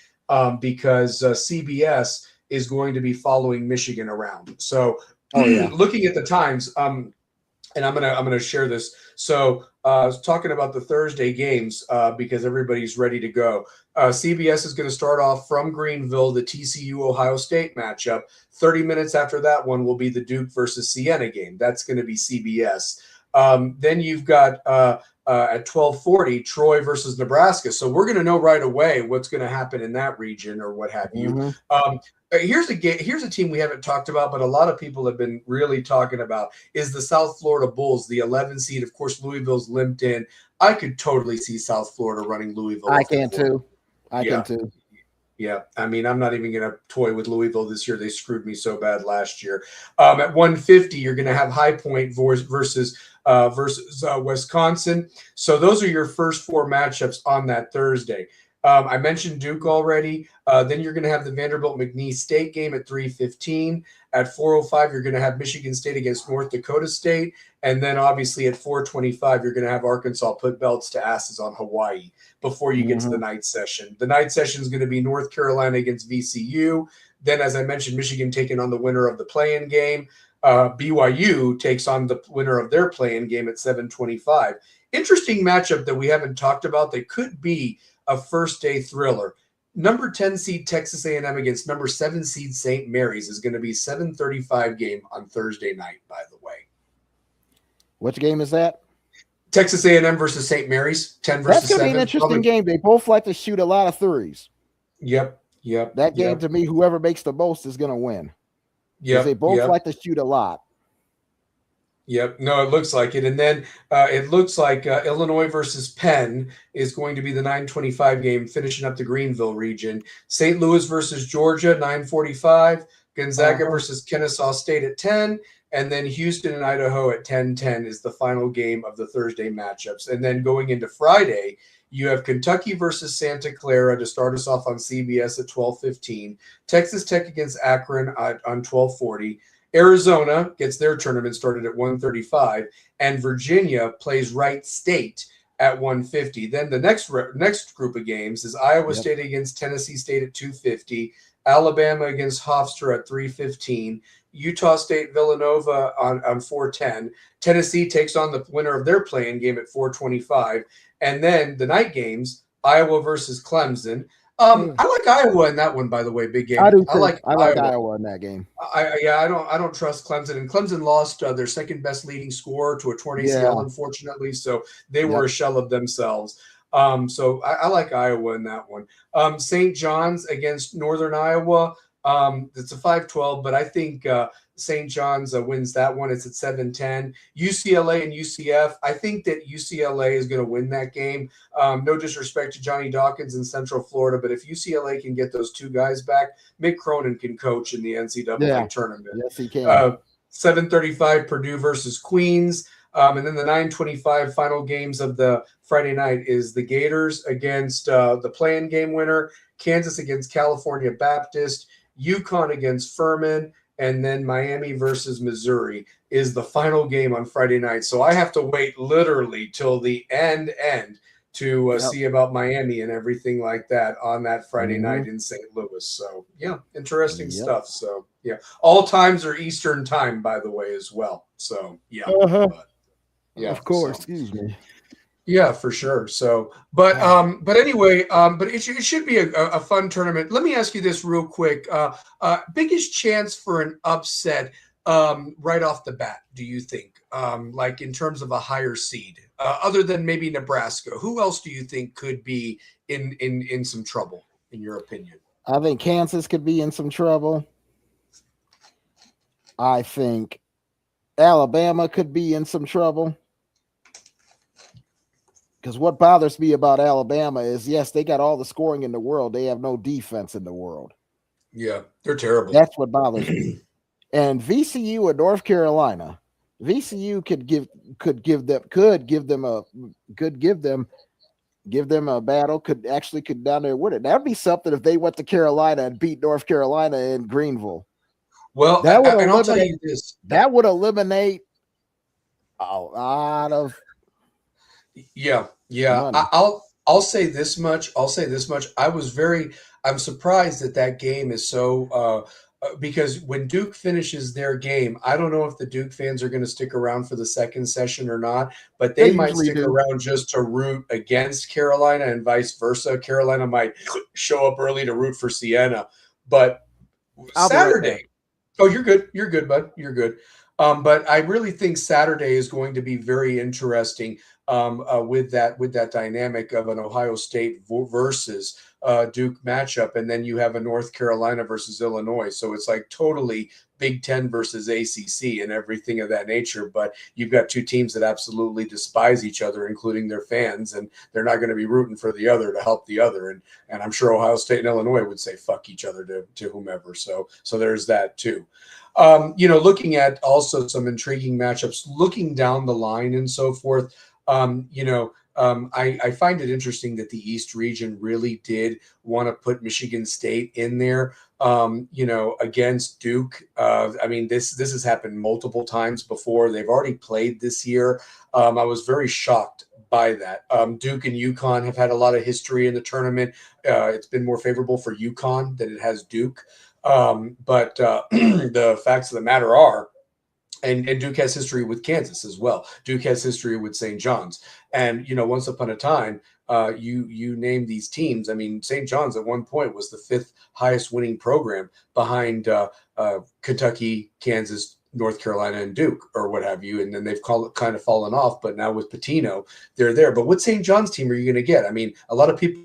because CBS is going to be following Michigan around. So, Oh yeah. looking at the times, and I'm gonna share this. So, I was talking about the Thursday games because everybody's ready to go. CBS is going to start off from Greenville, the TCU Ohio State matchup. 30 minutes after that one will be the Duke versus Siena game. That's going to be CBS. Then you've got at 12:40 Troy versus Nebraska. So we're going to know right away what's going to happen in that region or what have you. Mm-hmm. Here's a team we haven't talked about, but a lot of people have been really talking about is the South Florida Bulls, the 11 seed. Of course, Louisville's limped in. I could totally see South Florida running Louisville. I Off the can court. too. I Yeah. can too. Yeah, I mean, I'm not even going to toy with Louisville this year. They screwed me so bad last year. At 150, you're going to have High Point versus versus Wisconsin. So those are your first 4 matchups on that Thursday. I mentioned Duke already. Then you're going to have the Vanderbilt-McNeese State game at 3:15. At 4:05, you're going to have Michigan State against North Dakota State. And then obviously at 4:25, you're going to have Arkansas put belts to asses on Hawaii before you get to the night session. The night session is going to be North Carolina against VCU. Then, as I mentioned, Michigan taking on the winner of the play-in game. BYU takes on the winner of their play-in game at 7:25. Interesting matchup that we haven't talked about that could be a first-day thriller. Number 10 seed Texas A&M against number 7 seed St. Mary's is going to be 7:35 game on Thursday night, by the way. Which game is that? Texas A&M versus St. Mary's, 10 versus 7. That's going to be an interesting game. They both like to shoot a lot of threes. Yep. That game, to me, whoever makes the most is going to win. Yeah, they both like to shoot a lot. Yep. No, it looks like it. And then it looks like Illinois versus Penn is going to be the 9:25 game, finishing up the Greenville region. St. Louis versus Georgia, 9:45. Gonzaga versus Kennesaw State at 10. And then Houston and Idaho at 10:10 is the final game of the Thursday matchups. And then going into Friday, you have Kentucky versus Santa Clara to start us off on CBS at 12:15. Texas Tech against Akron on 12:40. Arizona gets their tournament started at 1:35, and Virginia plays Wright State at 1:50. Then the next group of games is Iowa State against Tennessee State at 2:50, Alabama against Hofstra at 3:15, Utah State Villanova on 4:10. Tennessee takes on the winner of their play-in game at 4:25, and then the night games, Iowa versus Clemson. I like Iowa in that one, by the way. Big game. I do. I like Iowa in that game. I don't trust Clemson, and Clemson lost their second best leading scorer to a torn ACL, unfortunately. So they were a shell of themselves. So I like Iowa in that one. St. John's against Northern Iowa. It's a 5-12, but I think St. John's wins that one. It's at 7:10. UCLA and UCF. I think that UCLA is going to win that game. No disrespect to Johnny Dawkins in Central Florida, but if UCLA can get those 2 guys back, Mick Cronin can coach in the NCAA tournament. Yes, he can. 7:35 Purdue versus Queens. And then the 9:25 final games of the Friday night is the Gators against the play-in game winner, Kansas against California Baptist, UConn against Furman, and then Miami versus Missouri is the final game on Friday night. So I have to wait literally till the end to see about Miami and everything like that on that Friday night in St. Louis. So, interesting stuff. So, all times are Eastern time, by the way, as well. So, of course. Excuse me. Yeah, for sure. So, but anyway, but it should be a fun tournament. Let me ask you this real quick. Biggest chance for an upset right off the bat, do you think? Like in terms of a higher seed, other than maybe Nebraska, who else do you think could be in some trouble, in your opinion? I think Kansas could be in some trouble. I think Alabama could be in some trouble. Because what bothers me about Alabama is, yes, they got all the scoring in the world. They have no defense in the world. Yeah, they're terrible. That's what bothers me. And VCU and North Carolina, VCU could give them a battle. Could down there win it. That'd be something if they went to Carolina and beat North Carolina in Greenville. Well, I'll tell you this. That would eliminate a lot of. Yeah. I'll say this much. I'm surprised that game is so because when Duke finishes their game, I don't know if the Duke fans are going to stick around for the second session or not, but they might stick around just to root against Carolina and vice versa. Carolina might show up early to root for Siena, but Saturday. Oh, you're good. You're good, bud. You're good. But I really think Saturday is going to be very interesting with that dynamic of an Ohio State versus Duke matchup, and then you have a North Carolina versus Illinois. So it's like totally Big Ten versus ACC and everything of that nature. But you've got two teams that absolutely despise each other, including their fans, and they're not going to be rooting for the other to help the other. And I'm sure Ohio State and Illinois would say fuck each other to whomever. So there's that too. Looking at also some intriguing matchups, looking down the line and so forth. I find it interesting that the East region really did want to put Michigan State in there, against Duke. I mean, this has happened multiple times before. They've already played this year. I was very shocked by that. Duke and UConn have had a lot of history in the tournament. It's been more favorable for UConn than it has Duke. But the facts of the matter are, and Duke has history with Kansas as well. Duke has history with St. John's. And, once upon a time, you name these teams. I mean, St. John's at one point was the fifth highest winning program behind Kentucky, Kansas, North Carolina, and Duke, or what have you. And then they've kind of fallen off. But now with Pitino, they're there. But what St. John's team are you going to get? I mean, a lot of people.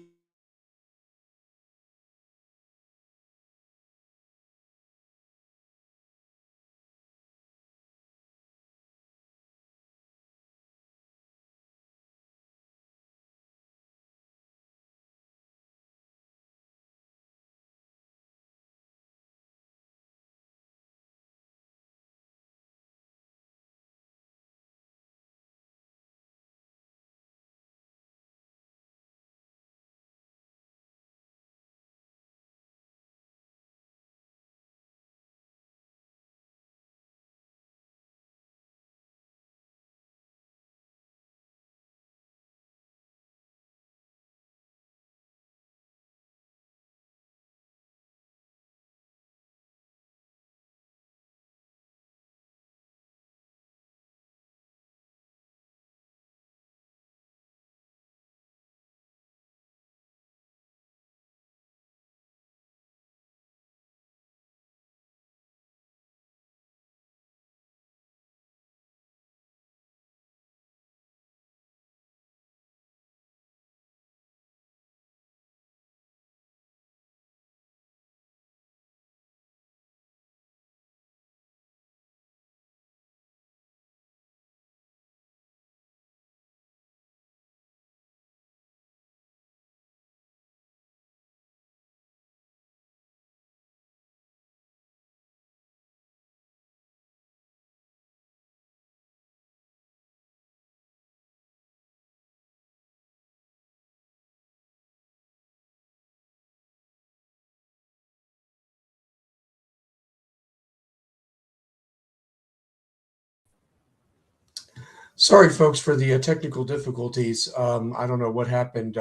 Sorry, folks, for the technical difficulties. I don't know what happened.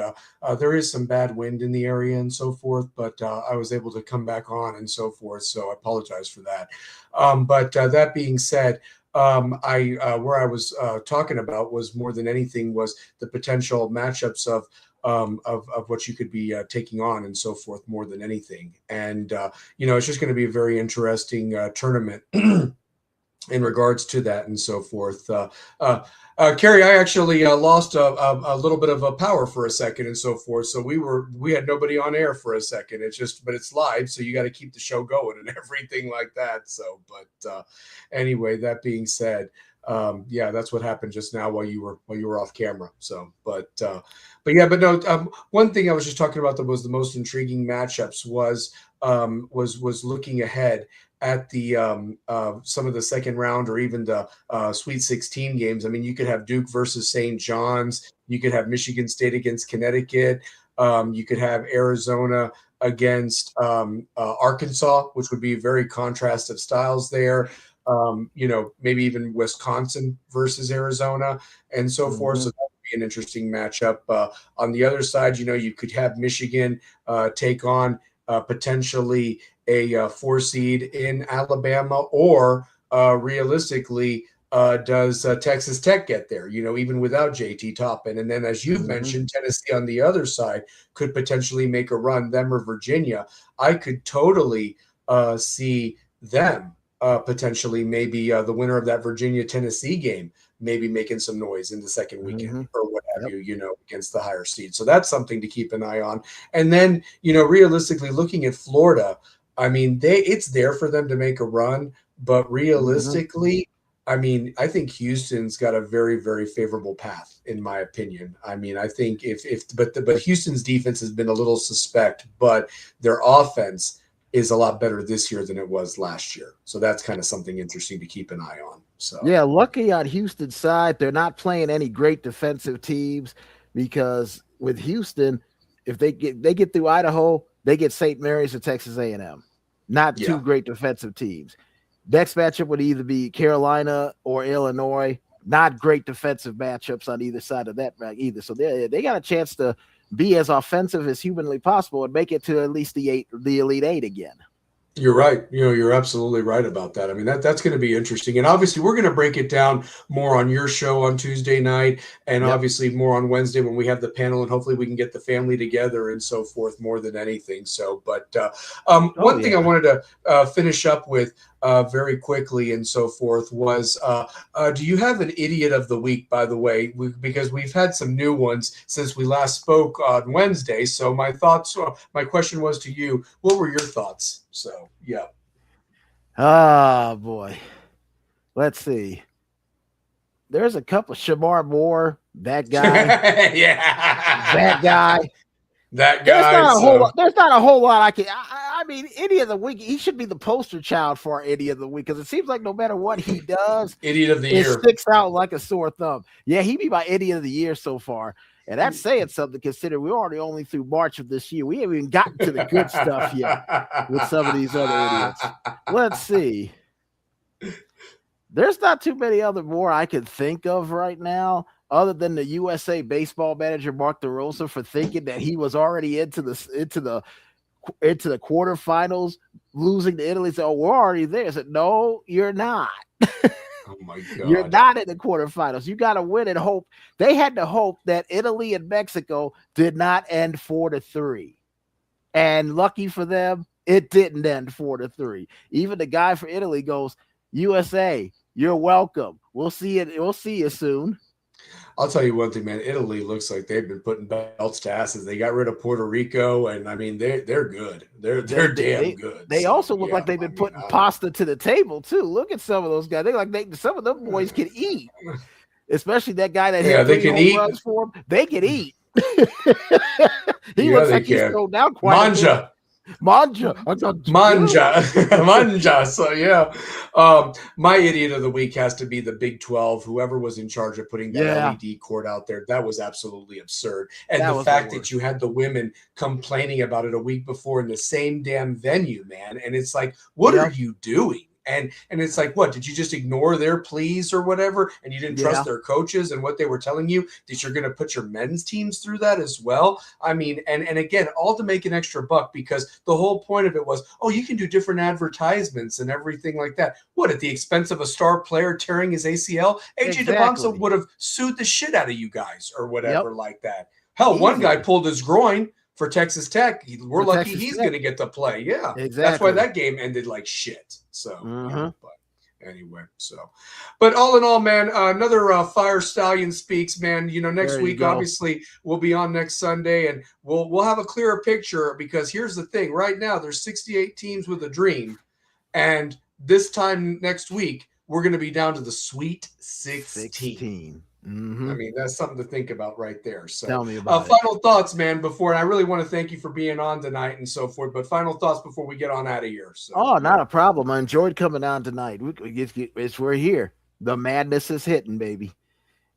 There is some bad wind in the area and so forth, but I was able to come back on and so forth. So I apologize for that. But that being said, I where I was talking about was more than anything was the potential matchups of what you could be taking on and so forth more than anything. And it's just going to be a very interesting tournament in regards to that and so forth. Carrie, I actually lost a little bit of a power for a second and so forth. So we had nobody on air for a second. But it's live, so you got to keep the show going and everything like that. So, but anyway, that being said, yeah, that's what happened just now while you were off camera. So, but no. One thing I was just talking about that was the most intriguing matchups was looking ahead at the some of the second round or even the Sweet 16 games. I mean, you could have Duke versus St. John's. You could have Michigan State against Connecticut. You could have Arizona against Arkansas, which would be a very contrast of styles there. Maybe even Wisconsin versus Arizona and so forth. So that would be an interesting matchup. On the other side, you could have Michigan take on potentially a 4 seed in Alabama, or realistically, does Texas Tech get there? Even without JT Toppin, and then as you've mentioned, Tennessee on the other side could potentially make a run. Them or Virginia, I could totally see them potentially maybe the winner of that Virginia Tennessee game maybe making some noise in the second weekend or what have you, against the higher seed. So that's something to keep an eye on. And then, realistically looking at Florida, I mean, it's there for them to make a run, but realistically, I mean, I think Houston's got a very, very favorable path, in my opinion. I mean, I think but Houston's defense has been a little suspect, but their offense is a lot better this year than it was last year. So that's kind of something interesting to keep an eye on. So yeah, lucky on Houston's side, they're not playing any great defensive teams, because with Houston, if they get through Idaho, they get St. Mary's or Texas A&M. Not two great defensive teams. Next matchup would either be Carolina or Illinois. Not great defensive matchups on either side of that either. So they got a chance to be as offensive as humanly possible and make it to at least the Elite Eight again. You're right. You're absolutely right about that. I mean, that's going to be interesting. And obviously, we're going to break it down more on your show on Tuesday night, and obviously more on Wednesday when we have the panel, and hopefully we can get the family together and so forth more than anything. So, but one thing I wanted to finish up with very quickly and so forth was, do you have an idiot of the week, by the way? Because we've had some new ones since we last spoke on Wednesday. So my question was to you, what were your thoughts? So, yeah. Oh, boy. Let's see. There's a couple. Shamar Moore, that guy. Yeah. That guy. That guy. There's not a whole lot I mean, Idiot of the Week, he should be the poster child for our Idiot of the Week, because it seems like no matter what he does, Idiot of the Year. It sticks out like a sore thumb. Yeah, he'd be my Idiot of the Year so far. And that's saying something, considering we're already only through March of this year. We haven't even gotten to the good stuff yet with some of these other idiots. Let's see. There's not too many other more I can think of right now, other than the USA baseball manager Mark DeRosa for thinking that he was already into the quarterfinals, losing to Italy. So we're already there. I said, no, you're not. Oh my God. You're not in the quarterfinals. You got to win and hope. They had to hope that Italy and Mexico did not end 4-3. And lucky for them, it didn't end 4-3. Even the guy for Italy goes, USA, you're welcome. We'll see it. We'll see you soon. I'll tell you one thing, man. Italy looks like they've been putting belts to asses. They got rid of Puerto Rico, and I mean they're good. They're damn good. They also look like they've been putting pasta to the table too. Look at some of those guys. Some of them boys can eat, especially that guy that hit they can eat. Runs for them. They can eat. He looks like he's thrown down quite a bit. Manja. So yeah, my idiot of the week has to be the Big 12. Whoever was in charge of putting that LED court out there, that was absolutely absurd. And the fact that you had the women complaining about it a week before in the same damn venue, man. And it's like, what are you doing? And it's like, what, did you just ignore their pleas or whatever? And you didn't trust their coaches and what they were telling you, that you're going to put your men's teams through that as well? I mean, and again, all to make an extra buck, because the whole point of it was, oh, you can do different advertisements and everything like that. What, at the expense of a star player tearing his ACL? AJ DeBonzo would have sued the shit out of you guys or whatever like that. Hell, one guy pulled his groin for Texas Tech. We're lucky he's going to get to play. Yeah, exactly. That's why that game ended like shit. So, but anyway, but all in all, man, another Fire Stallion Speaks, man. Next week, obviously, we'll be on next Sunday, and we'll have a clearer picture, because here's the thing. Right now, there's 68 teams with a dream, and this time next week, we're going to be down to the Sweet 16. I mean, that's something to think about right there. So, tell me about final thoughts, man. And I really want to thank you for being on tonight and so forth. But final thoughts before we get on out of here. So. Oh, not a problem. I enjoyed coming on tonight. We're here. The madness is hitting, baby.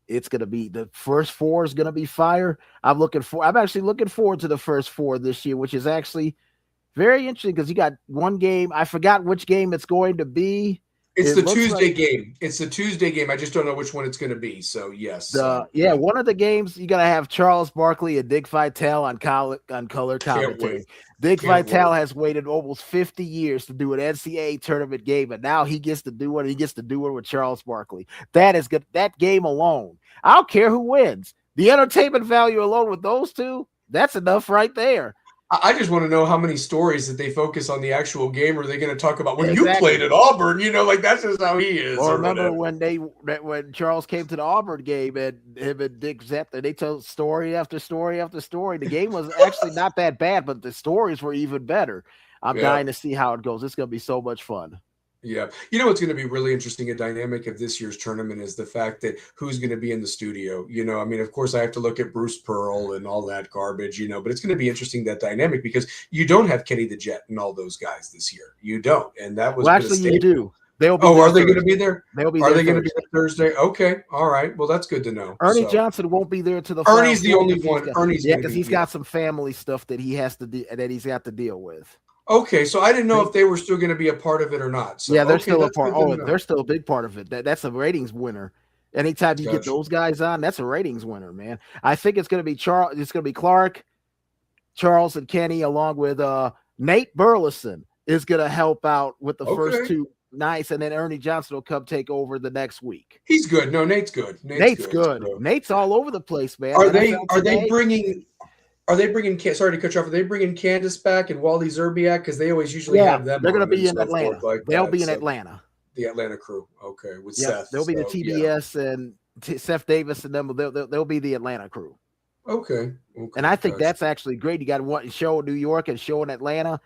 It's gonna be the first four is gonna be fire. I'm actually looking forward to the first four this year, which is actually very interesting, because you got one game. I forgot which game it's going to be. It's the Tuesday game. It's the Tuesday game. I just don't know which one it's going to be. So, yes. One of the games, you got to have Charles Barkley and Dick Vitale on color commentary. Dick Vitale has waited almost 50 years to do an NCAA tournament game, and now he gets to do it. He gets to do it with Charles Barkley. That is good. That game alone, I don't care who wins. The entertainment value alone with those two, that's enough right there. I just want to know how many stories that they focus on the actual game. Or are they going to talk about when you Exactly. played at Auburn? You know, like that's just how he is. Or Or remember whatever. when Charles came to the Auburn game and him and Dick Zepter, they told story after story after story. The game was actually not that bad, but the stories were even better. I'm Yeah. dying to see how it goes. It's going to be so much fun. Yeah. You know what's going to be really interesting, a dynamic of this year's tournament is the fact that who's going to be in the studio. You know, I mean, of course, I have to look at Bruce Pearl and all that garbage, you know, but it's going to be interesting, that dynamic, because you don't have Kenny the Jet and all those guys this year. You don't. And that was Well, been a actually, you staple. do. They'll be Oh, there are they going to be Thursday. there? They'll be Are there they going to be Thursday. there Thursday? Okay. All right. Well, that's good to know. Ernie So Johnson won't be there to the Final Ernie's the Four only because he's one. got, Ernie's going to because be, he's got some family stuff that he has to that he's got to deal with. Okay, so I didn't know if they were still going to be a part of it or not. So Yeah, they're okay, still a that's part. good to Oh, know. they're still a big part of it. That's a ratings winner. Anytime you get Gotcha. those guys on, that's a ratings winner, man. I think it's going to be Charles. It's going to be Clark, Charles, and Kenny, along with Nate Burleson is going to help out with the first two nights, and then Ernie Johnson will come take over the next week. He's good. No, Nate's good. Nate's good. So. Nate's all over the place, man. Are they bringing? Are they bringing? Sorry to cut you off. Are they bringing Candace back and Wally Zerbiak? Because they always usually have them. They're going to be in so Atlanta. Like they'll be in Atlanta. The Atlanta crew. Okay, with Seth. They'll be the TBS and Seth Davis and them. They'll be the Atlanta crew. Okay. And I think that's actually great. You got one show in New York and show in Atlanta.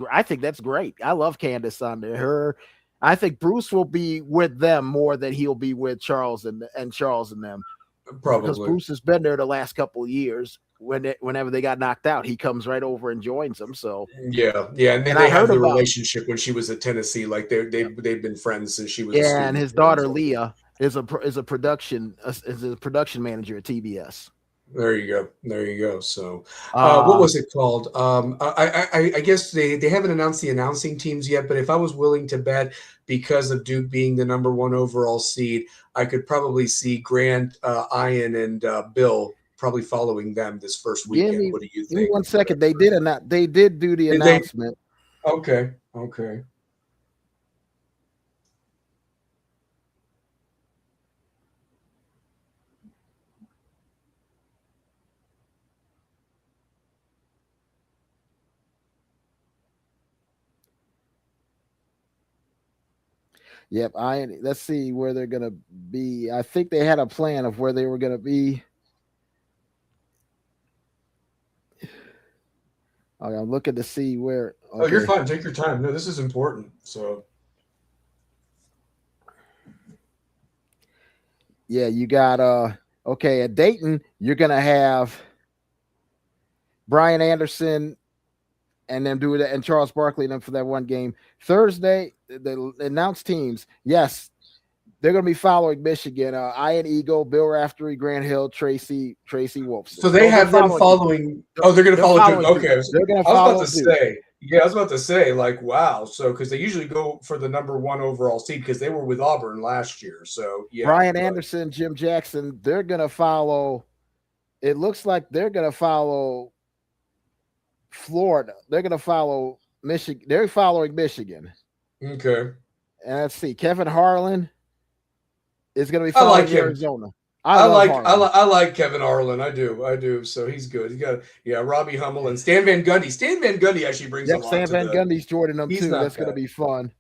I think that's great. I love Candace on there. I think Bruce will be with them more than he'll be with Charles and Charles and them. Probably because Bruce has been there the last couple of years. Whenever they got knocked out, he comes right over and joins them. So yeah, and then they have the relationship when she was at Tennessee. Like they've been friends since she was. Yeah, and his daughter Leah is a production manager at TBS. There you go. So, what was it called? I guess they haven't announced the announcing teams yet. But if I was willing to bet, because of Duke being the number 1 overall seed, I could probably see Grant, Ian, and Bill probably following them this first weekend. What do you think? Give me 1 second. They did do the announcement. Okay. Yep. Let's see where they're gonna be. I think they had a plan of where they were gonna be. Okay, I'm looking to see where. Okay. Oh, you're fine. Take your time. No, this is important. So. Yeah, you got okay, at Dayton, you're gonna have Brian Anderson and them do that, and Charles Barkley and them for that one game. Thursday, the announced teams, yes, they're gonna be following Michigan. Ian Eagle, Bill Raftery, Grant Hill, Tracy Wolfson. So they have them following. Oh, they're gonna follow Duke. Okay, they're gonna follow. I was about to say, like, wow. So because they usually go for the number 1 overall seed because they were with Auburn last year. So yeah, Brian Anderson, Jim Jackson, they're gonna follow. It looks like they're gonna follow Florida. They're gonna follow Michigan. They're following Michigan. Okay. And let's see, Kevin Harlan is gonna be following Arizona. I like Kevin Harlan. I do. So he's good. He got Robbie Hummel and Stan Van Gundy. Stan Van Gundy actually brings a lot. Stan Van Gundy's joining them too. That's going to be fun.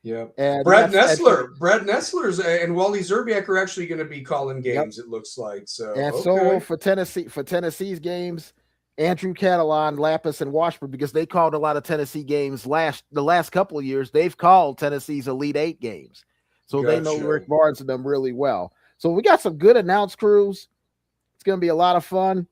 Yeah. And Brad Nessler's and Wally Zerbiak are actually going to be calling games. It looks like so. And so for Tennessee's games, Andrew Catalan, Lapis, and Washburn, because they called a lot of Tennessee games the last couple of years. They've called Tennessee's Elite 8 games, so they know Rick Barnes and them really well. So we got some good announced crews. It's going to be a lot of fun.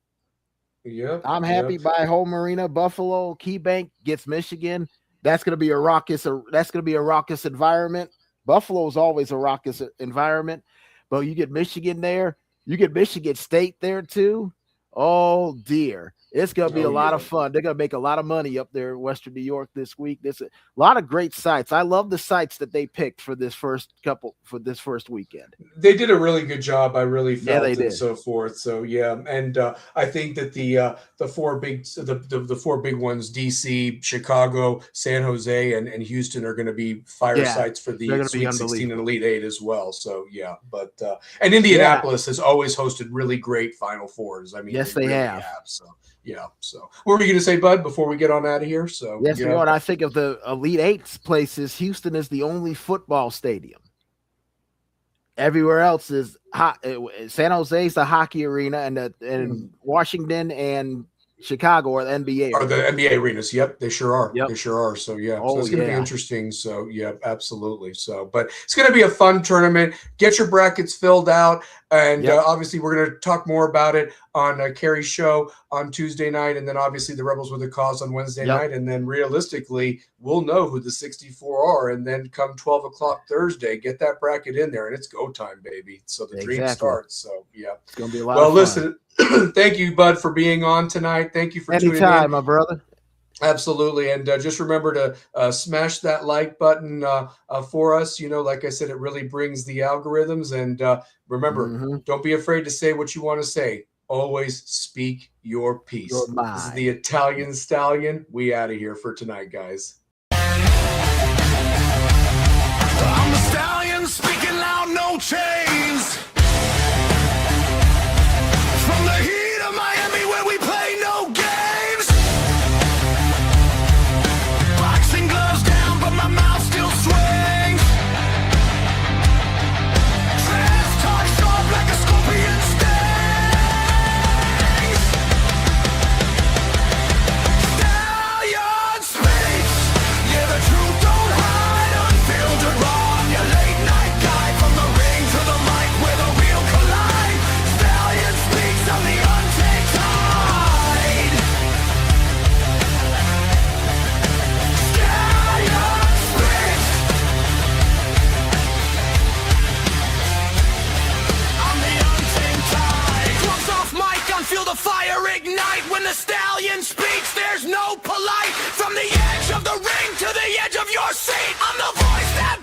Yeah, I'm happy by home arena. Buffalo, KeyBank gets Michigan. That's going to be a raucous. That's going to be a raucous environment. Buffalo is always a raucous environment, but you get Michigan there. You get Michigan State there too. Oh dear, it's going to be a lot of fun. They're going to make a lot of money up there in Western New York this week. There's a lot of great sites. I love the sites that they picked for this first weekend. They did a really good job. I really felt they did. And so forth. So yeah, and I think that the four big ones, DC, Chicago, San Jose, and Houston are going to be fire sites for the Sweet 16 and Elite 8 as well. So yeah, but and Indianapolis has always hosted really great Final Fours. I mean, yes, they have. So yeah. So what were you going to say, Bud, before we get on out of here? So yes, we are. And I think of the Elite Eight places, Houston is the only football stadium. Everywhere else is San Jose's the hockey arena, and Washington and Chicago are the NBA. Are the NBA arenas? Yep, they sure are. Yep. They sure are. So yeah, oh, so it's going to yeah. be interesting. So yeah, absolutely. So, but it's going to be a fun tournament. Get your brackets filled out, and obviously we're going to talk more about it on Carrie's show on Tuesday night, and then obviously the Rebels with a Cause on Wednesday night, and then realistically we'll know who the 64 are, and then come 12 o'clock Thursday, get that bracket in there, and it's go time, baby. So the dream starts. So yeah, it's going to be a lot. Well, listen. Thank you, Bud, for being on tonight. Thank you for tuning in. Anytime, my brother. Absolutely. And just remember to smash that like button for us. You know, like I said, it really brings the algorithms. And remember, don't be afraid to say what you want to say. Always speak your piece. This is the Italian Stallion. We out of here for tonight, guys. I'm the Stallion, speaking loud, no chains. From the heat of Miami where we play no games. Boxing gloves down, but my mouth still swings. Trash talk sharp like a scorpion stings. Stallion speaks. Yeah, the truth don't hide, unfiltered raw. Your late night guy from the ring to the mic where the real collide. Stallion speaks on the untamed tide. Stallion speaks. On the untamed tide. Gloves off mic, feel the fire ignite. When the Stallion speaks, there's no polite. From the edge of the ring to the edge of your seat, I'm the voice that